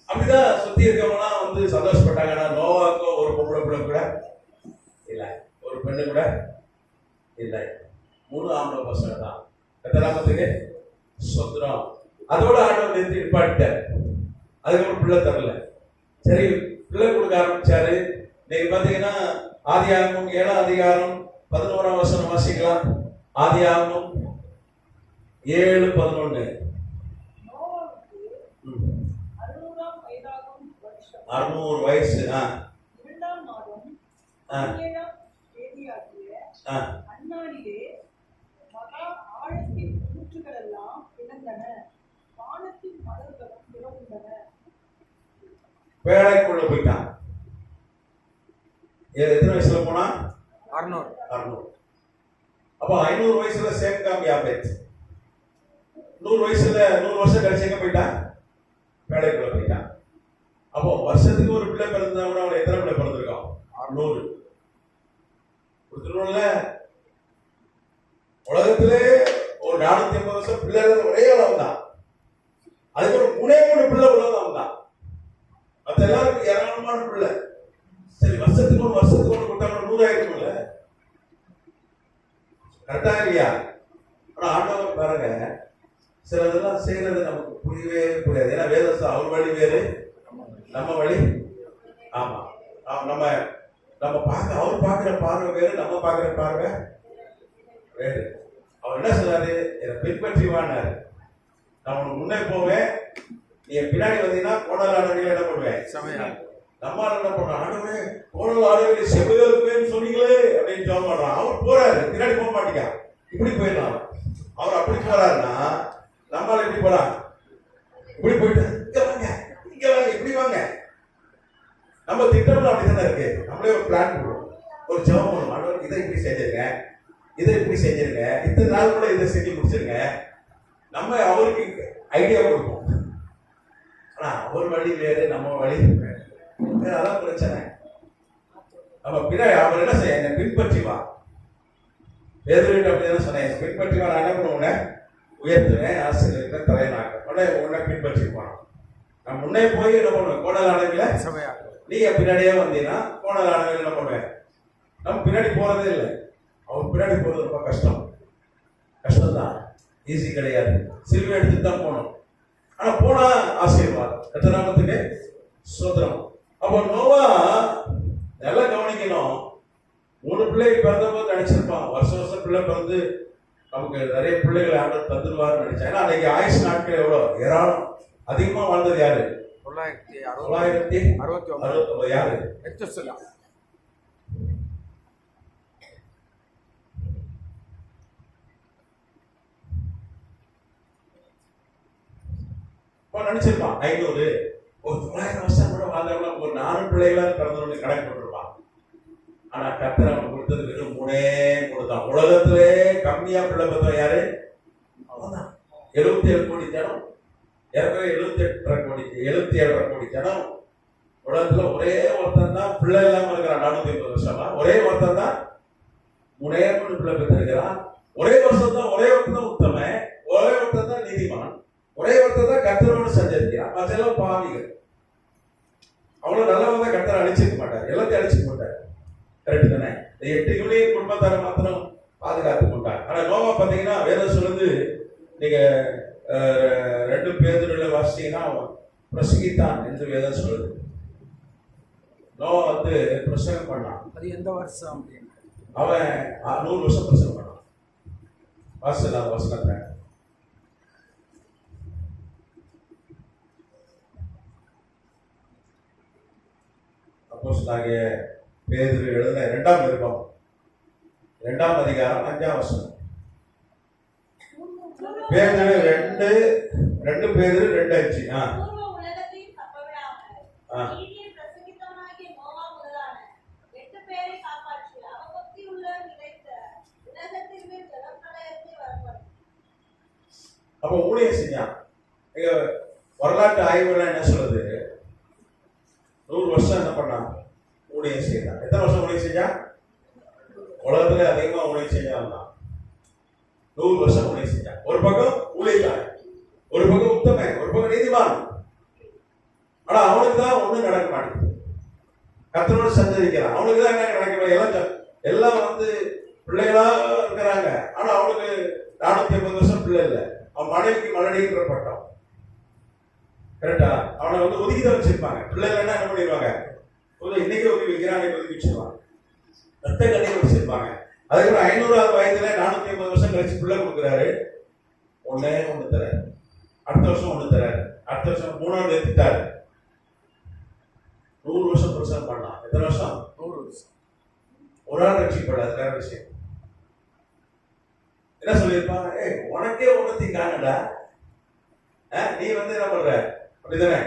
Speaker 1: அப்படிதான் சுத்தி இருக்கவங்கலாம் வந்து சந்தோஷப்பட்டாங்கன்னா, நோவாக்கோ ஒரு பொம்பளை பிள்ளை கூட இல்லை, ஒரு பெண்ணு கூட இல்லை, 3 ஆம்பளை பசங்க தான். எத்தனாமத்துக்கு சொந்தம். அதோட ஆண்டவர் நிறுத்தி நிப்பாட்டார். அதுக்கப்புறம் பிள்ளை தரல. சரி, பிள்ளை கொடுக்க ஆரம்பிச்சாரு. நீங்க பாத்தீங்கன்னா ஆதியாகமம் 7ஆம் அதிகாரம் 11ஆம் வசனம் வாசிக்கலாம். ஆதியாகமம் 7:11. 600 வயசு.
Speaker 4: இரண்டாம் மாதம்
Speaker 1: ஆ.
Speaker 4: 17ஆம் தேதியாகிய
Speaker 1: ஆ.
Speaker 4: அந்நாளிலே மகா ஆழத்தின் ஊற்றுகளெல்லாம் பிளந்தன, வானத்தின் மலர்களும் பிளவுண்டன.
Speaker 1: வேலைக்குள்ள போயிட்டான். எத்தனை வயசுல போனா?
Speaker 3: 600.
Speaker 1: 600. அப்போ 500 வயசுல சேம்காம் யாபேத், 100 வயசுல 100 வருஷம் கழிச்சு எங்க போயிட்டான்? வேலைக்குள்ள போயிட்டான். அப்போ வருஷத்துக்கு ஒரு பிள்ளை பிறந்தா கூட அவன் எத்தனை பிள்ளை பிறந்திருக்கான்? 600. கொடுத்துருவோம்ல. உலகத்திலே ஒரு 450 வருஷம் பிள்ளை ஒரே அளவு தான். அதுக்கு ஒரு 3 பிள்ளை உலகம் தான். மற்ற எல்லாருக்கும் ஏராளமான பிள்ளை. சரி, வருஷத்துக்கு ஒன்று கொடுத்தா 100 ஆயிருக்கும்ல. கரெக்டா இல்லையா? ஆனா ஆண்டவர் பாருங்க, சிலதெல்லாம் செய்யறது நமக்கு புரியவே புரியாது. ஏன்னா வேதம் அவர் வழி வேறு, நம்ம வழி. ஆமா, நம்ம நம்ம பார்க்க அவர் பார்க்கிற பார்வை வேறு, நம்ம பார்க்கிற பார்வை வேறு. அவர் என்ன சொல்றாரு? என்னை பின்பற்றி வானாரு. நான் உனக்கு முன்னே போவேன், நீ பின்னாடி வந்தீங்கன்னா கோணல் ஆடவையில் என்ன பண்ணுவேன்?
Speaker 3: சமயம்.
Speaker 1: நம்ம என்ன பண்றோம்? ஆடவே கோணல் ஆடவையில் செவிதேன்னு சொன்னீங்களே அப்படின்னு சொல்ல மாட்டான். அவர் போறாரு, பின்னாடி போக மாட்டேங்க, இப்படி போயிடலாம். அவர் அப்படி போறாருன்னா நம்மளால எப்படி போலாம்? இப்படி போயிட்டு இங்க வாங்க, இங்க வாங்க, இப்படி வாங்க. நம்ம திட்டம்ல அப்படித்தானே இருக்கு. நம்மளே ஒரு பிளான் போடுவோம், ஒரு ஜெபம் பண்ணுவோம். ஆண்டவர் இதை இப்படி செஞ்சிருங்க, இதை இப்படி செஞ்சிருங்க, இத்தனை நாள் கூட இதை செஞ்சு முடிச்சிருங்க. நம்ம அவருக்கு ஐடியா கொடுப்போம். ஆனா அவர் வழி வேறு, நம்ம வழி வேறு. அதான் பிரச்சனை. நம்ம பின்னாடி அவர் என்ன செய்ய, என்னை பின்பற்றி வா. வேதனைட்டு அப்படிதான் சொன்னேன், பின்பற்றி வா. நான் என்ன பண்ணுவேன்? உயர்த்துவேன், ஆசிரியர் தலைநாக்க உடனே பின்பற்றி போனோம். நான் முன்னே போய் என்ன பண்ணுவேன்? கோணல் அளவில்
Speaker 3: சமயம்.
Speaker 1: நீங்க பின்னாடியே வந்தீங்கன்னா கோணல் அளவில் என்ன பண்ணுவேன்? நம்ம பின்னாடி போறதே இல்லை. அவர் பின்னாடி போறது ரொம்ப கஷ்டம் தான், ஈஸி கிடையாது. சிலுவை எடுத்துட்டு தான் போகணும். ஆனா போனா ஆசீர்வாதம். எத்தனாமத்துக்கு சோதரம். அப்போ நோவா நல்லா கவனிக்கணும். 3 பிள்ளை பிறந்தபோது நினைச்சிருப்பான், வருஷம் பிள்ளை பிறந்து நமக்கு நிறைய பிள்ளைகளை ஆண்டவர் தந்துருவார்னு நினைச்சேன். ஏன்னா அன்னைக்கு ஆயுஷ் நாட்கள் எவ்வளவு ஏராளம். அதிகமா வாழ்ந்தது யாரு? 969 யாரு?
Speaker 3: எத்துசலா.
Speaker 1: நினைச்சிருப்பான் 500, ஒரு 900 வருஷம் கூட வாழ்ந்தவங்க ஒரு 4 பிள்ளைகளா பிறந்தவங்க கணக்கு போட்டிருப்பான். ஆனா கர்த்தர் அவன் கொடுத்தது வெறும் 3 தான். உலகத்திலே கம்மியா பிள்ளை பெற்றவன் யாரு? அவன்தான். 77 கோடி ஜனம், 77 கோடி ஜனம். உலகத்துல ஒரே ஒருத்தன் தான் பிள்ளை இல்லாம இருக்கிறான். 450 வருஷமா ஒரே ஒருத்தன் தான் 3 பிள்ளை பெற்றிருக்கிறான். ஒரே வருஷம் தான், ஒரே ஒருத்தன் தான் உத்தமன், ஒரே ஒருத்தன் தான் நீதிமான், ஒரே ஒருத்தர் தான் கர்த்தரோடு சஞ்சரிக்கிறான். மற்றெல்லாம் பாவிகள். அவ்வளவு நல்லவங்க தான் கர்த்தரை அழிச்சிருக்க மாட்டார், எல்லாத்தையும் அழிச்சிக்க மாட்டார். கரெக்ட் தானே? 8 யூனியன் குடும்பத்தார மாத்திரம் பாதுகாத்து கொண்டார். ஆனா நோவா பாத்தீங்கன்னா வேதம் சொல்லுது, நீங்க 2 பேதுருல வாசிச்சீங்கன்னா பிரசங்கித்தான் என்று வேதம் சொல்லுது. நோவா பிரசங்கம் பண்ணான்.
Speaker 3: அது எந்த வருஷம்?
Speaker 1: அவன் 100 வருஷம் பிரசங்கம் பண்ணான். வசனத்தை அப்போஸ்தலனாகிய பேதுரு எழுதின 2ஆம் நிருபம் 2ஆம் அதிகாரம் 5ஆம் வசனம். பேதுரு 2 பேதுரு 2:5.
Speaker 5: பூர்வ உலகத்தையும் தப்பவிடாமல் நீதியை பிரசங்கித்தவனாகிய நோவா முதலான 8 பேரை காப்பாற்றி அவபக்தியுள்ள நிலைத்த உலகத்தின் மேல் ஜலப்பிரளயத்தை வரப்படும்.
Speaker 1: அப்ப ஊழியம் செஞ்சான். வரலாற்று ஆய்வுகள் என்ன சொல்லுது? 100 வருஷம் என்ன பண்ணான்? ஊழியம் செய்தான். எத்தனை வருஷம் ஊழியம் செஞ்சான்? உலகத்துல அதிகமா ஊழியம் செஞ்சான் தான். 100 வருஷம் ஊழியம் செஞ்சான். ஒரு பக்கம் ஊழியக்காரன், ஒரு பக்கம் உத்தமன், ஒரு பக்கம் நீதிமான். ஆனா அவனுக்கு தான் ஒண்ணும் நடக்க மாட்டேங்குது. கர்த்தரோடு சஞ்சரிக்கிறான். அவனுக்கு தான் என்ன நடக்க, எல்லாம் பிள்ளைகளா இருக்கிறாங்க. ஆனா அவனுக்கு 450 வருஷம் பிள்ளை இல்லை. அவன் மனைவிக்கு மலடின்ற பட்டம். கரெக்டா? அவனை ஒதுக்கிதான் வச்சிருப்பாங்க. பிள்ளைகள் என்ன பண்ணிடுவாங்க? இன்னைக்கு ஒதுக்கி வைக்கிறாங்க, ஒதுக்கி வச்சிருவாங்க. ரத்த கண்ணீர் வச்சிருப்பாங்க. அதுக்கப்புறம் 500ஆவது வயதுல 450 வருஷம் கழிச்சு பிள்ளை கொடுக்குறாரு. ஒண்ணு தராரு, அடுத்த வருஷம் 1 தராரு, அடுத்த வருஷம் 3வது எடுத்துட்டாரு. 100 வருஷம் பிரசங்கம் பண்ணலாம். எத்தனை வருஷம்?
Speaker 3: 100 வருஷம்.
Speaker 1: ஒரு ஆள் ரட்சிக்கப்படாது. அது வேற விஷயம். என்ன சொல்லியிருப்பாங்க? உனக்கே ஒன்னத்தையும் காணடா, நீ வந்து என்ன பண்ற? அப்படிதானே?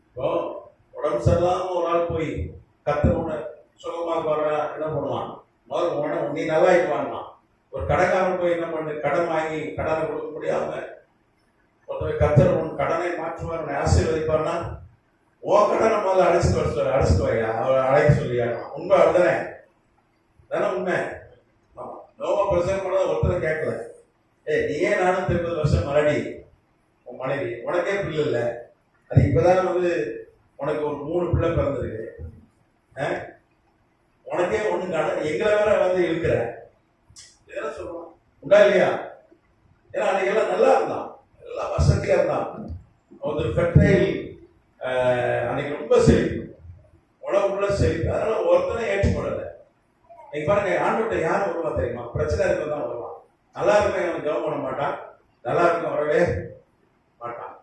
Speaker 1: இப்போ உடம்பு சரியில்லாம ஒரு ஆள் போய் கத்தர் உன்னை சுகமாக வர என்ன பண்ணுவான்? முதல்ல நீ நல்லா வாங்கலாம். ஒரு கடைக்காரன் போய் என்ன பண்ணு, கடன் வாங்கி கடனை கொடுக்க முடியாம ஒருத்தர் கத்தர் உன் கடனை மாற்றுவார், உன்னை ஆசீர்வதிப்பார்னா உன் கடனை முதல்ல அழைச்சிட்டு வையா, அவரை அழைக்க சொல்லியா. உண்மை அப்படிதானே? தானே உண்மை? ஆமா. நோவா பிரசங்கம் பண்ண ஒருத்தரும் கேட்கல, நீ ஏன் 450 வருஷம் மறுபடி உன் மனைவி, உனக்கே பிள்ளை இல்லை, அது இப்பதான் வந்து உனக்கு ஒரு 3 பிள்ளை பிறந்திருக்கு, உனக்கே ஒண்ணு காண, எங்களை வேற வந்து இருக்கிற, இதெல்லாம் சொல்லுவான். உண்டா இல்லையா? ஏன்னா அன்னைக்கு எல்லாம் நல்லா இருந்தான், எல்லாம் வசதியா இருந்தான், ஒரு ஃபெர்டைல், அன்னைக்கு ரொம்ப செழிப்பு, உணவுக்குள்ள செழிப்பு. அதனால ஒருத்தனை ஏற்றுக்கொள்ளல. நீங்க பாருங்க, ஆண்டுகிட்ட யார் வருவா தெரியுமா? பிரச்சனை இருக்கதான் வருவான். நல்லா இருக்கும் அவன் ஜெபம் பண்ண மாட்டான், நல்லா இருக்கும் வரவே மாட்டான்.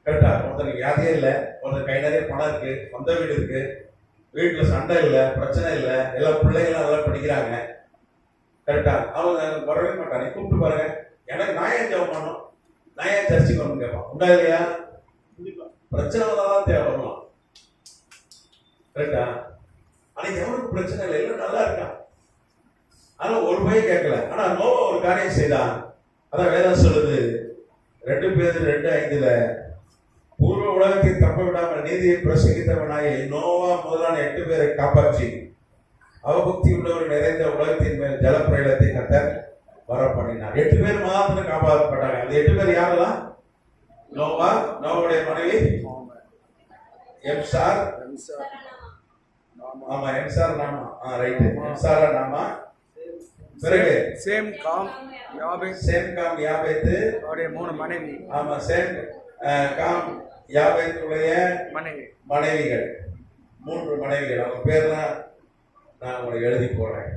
Speaker 1: கரெக்டா? ஒருத்தருக்கு வியாதியே இல்லை, ஒருத்தர் கை நிறைய பணம் இருக்கு, சொந்த வீடு இருக்கு, வீட்டுல சண்டை இல்லை, பிரச்சனை இல்லை, எல்லா பிள்ளைகளும் நல்லா படிக்கிறாங்க. கரெக்டா? அவங்க வரவே மாட்டாங்க. கூப்பிட்டு பாருங்க, எனக்கு நான் ஏன் ஜெபம் பண்ணணும், நான் ஏன் சர்ச்சைக்கு வரணும் கேட்பான். உண்டா இல்லையா? பிரச்சனை தான் தேவை வரலாம். கரெக்டா? அன்னைக்கு எவனுக்கு பிரச்சனை இல்லை, எல்லாம் நல்லா இருக்கான். ஆனா ஒரு பையன் கேட்கல. ஆனா நோவா ஒரு காரியம் செய்தான். அதான் வேதம் சொல்லுது 2 பேதுரு 2:5 பூர்வ உலகத்தை தப்ப விடாமல் நீதியை பிரசங்கித்தவனாய நோவா முதலான 8 பேரை காப்பாற்றி அவபக்தி உள்ளவர் நிறைந்த உலகத்தின் மேல் ஜலப்பிரளயத்தை கர்த்தர் வர பண்ணினார். 8 பேர் மாத்திரம் காப்பாற்றப்பட்டாங்க. அந்த 8 பேர் யாரெல்லாம்? நோவா, நோவாவுடைய மனைவி எம்சார், ஆமா எம்சார் நாமா, ரைட், எம்சாரா நாமா, பிறகு
Speaker 3: சேம் காம் யாபேத்,
Speaker 1: சேம் காம் யாபேத்து
Speaker 3: அவருடைய 3 மனைவி,
Speaker 1: ஆமா சேம் காம் யாபேத்துடைய மனைவிகள், 3 மனைவிகள். அவங்க பேர்லாம் நான் உங்களுக்கு எழுதி போடுறேன்.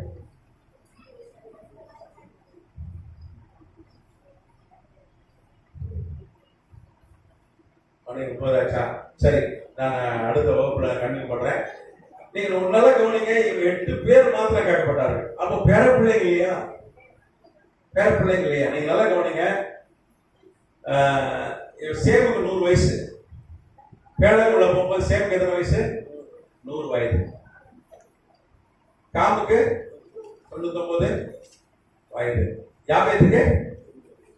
Speaker 1: மனைவி 30 ஆச்சா? சரி, நான் அடுத்த வகுப்புல கண்டினியூ பண்றேன். நீங்க ஒரு நல்ல கவனிங்க, இவங்க 8 பேர் மாத்திரம் கேட்கப்பட்டார்கள். அப்போ பேர பிள்ளைங்க இல்லையா? பேர பிள்ளைங்க இல்லையா? நீங்க நல்லா கவனிங்க. சேமுக்கு 100 வயசு, பேழக்குள்ள போகும்போது சேமுக்கு எத்தனை வயசு? 100 வயது. காமுக்கு 99 வயது. யாபேத்துக்கு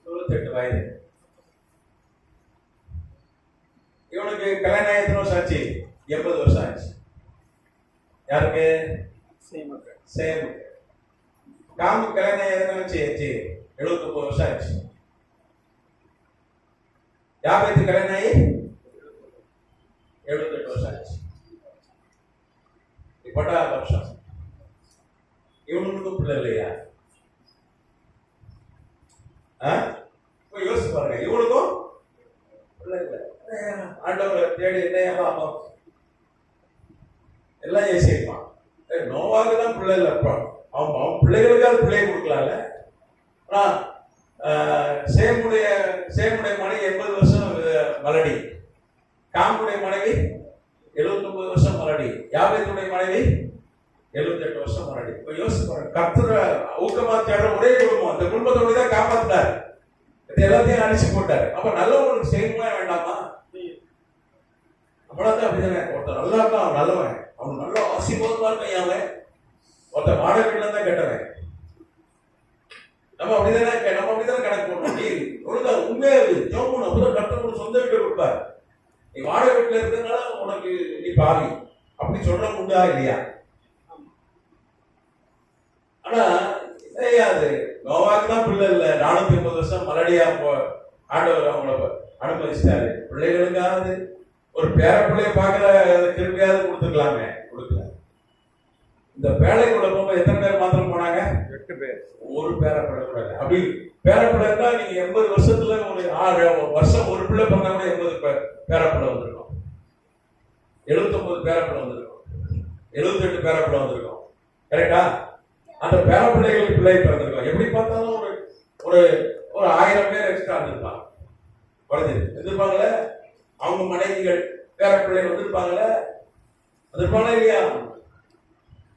Speaker 1: 98 வயது. இவனுக்கு கல்யாணம் எத்தனை வருஷம் ஆச்சு? 80 வருஷம் ஆச்சு. யாருக்கு? சேம். காமு கல்யாணம் எத்தனை ஆச்சு? 79 வருஷம் ஆச்சு. யாபேத்து கல்யாணம் ஆகி 78 வருஷம் ஆச்சு. இப்பட்டா வருஷம். இவனுக்கும் பிள்ளை இல்லையா? இப்போ யோசிச்சு பாருங்க, இவனுக்கும் பிள்ளை இல்லை. ஆண்டவரை தேடி என்ன ஆகும்? எல்லாம் ஏசிப்பான். நோவாக்கு தான் பிள்ளை இல்லை. அவன் பிள்ளைகளுக்காக பிள்ளையை கொடுக்கலாம்ல. ஆனா சேமுடைய மனைவி 80 வருஷம் மலடி, காமுடைய மனைவி 79 வருஷம் மலடி, யாபேத்துடைய மனைவி 78 வருஷம் மலடி. இப்ப யோசிச்சு பாருங்க, கர்த்தர ஊக்கமா தேடுற ஒரே குடும்பம், அந்த குடும்பத்தோட தான் காப்பாத்தினார், எல்லாத்தையும் அழிச்சு போட்டார். அப்ப நல்லவங்களுக்கு செய்யணுமா வேண்டாமா? நம்மளாத்தான் அப்படிதானே. ஒருத்தர் நல்லா இருக்கான், அவன் நல்லவன், அவன் நல்ல ஆசீர்வாதமா இருக்கான். அவன் ஒருத்தர் வாடகை வீட்டுல தான் கெட்டவன். நம்ம அப்படிதானே கணக்கு போடணும். நீ ஒழுங்கா உண்மையா ஜோமுன் அப்பதான் கர்த்தர் சொந்த வீட்டை கொடுப்பார். நீ வாடகை வீட்டுல இருக்கிறதுனால உனக்கு நீ பாவி அப்படி சொல்ற உண்டா இல்லையா? ஆனா அது நோவாக்கு தான் பிள்ளை இல்லை, 450 வருஷம் மலடியா ஆண்டவர் அவங்கள அனுமதிச்சிட்டாரு. பிள்ளைகளுக்காவது ஒரு பேர பிள்ளைய பார்க்கிற கிருப்பையாவது கொடுத்துக்கலாமே, கொடுக்கல. இந்த பேழைக்குள்ள போகும்போது எத்தனை பேர் மாத்திரம் போனாங்க?
Speaker 3: 8 பேர்.
Speaker 1: ஒரு பேர பிள்ளை கூட இல்லை. அப்படி பேர பிள்ளை இருந்தா நீங்க 80 வருஷத்துல ஒரு 6 வருஷம் ஒரு பிள்ளை பிறந்தா கூட 80 பேர பிள்ளை வந்திருக்கும், 79 பேர பிள்ளை வந்திருக்கும், 78 பேர பிள்ளை வந்திருக்கும். கரெக்டா? அந்த பேர பிள்ளைகளுக்கு பிள்ளை பிறந்திருக்கும். எப்படி பார்த்தாலும் ஒரு 1000 பேர் எக்ஸ்ட்ரா இருந்திருப்பாங்க. குறைஞ்சது இருந்திருப்பாங்களே. அவங்க மனைவிகள் வேற பிள்ளைங்க வந்திருப்பாங்கல்ல, வந்திருப்பாங்களா இல்லையா?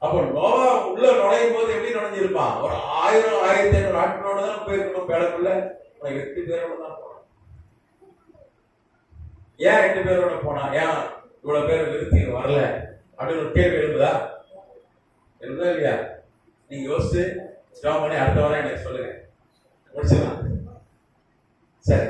Speaker 1: அப்போ நோவா உள்ள நுழையும் போது எப்படி நுழைஞ்சிருப்பான்? ஒரு 1000 1500 ஆட்களோட தான் போயிருக்கணும். பேடக்குள்ள 8 பேரோட தான் போனான். ஏன் 8 பேரோட போனா? ஏன் இவ்வளவு பேர் நிறுத்தி வரல அப்படின்னு ஒரு கேள்வி எழுதுதா? எழுதா இல்லையா? நீங்க யோசிச்சு ஜாப் பண்ணி அடுத்த வாரம் எனக்கு சொல்லுங்க, முடிச்சுக்கலாம். சரி.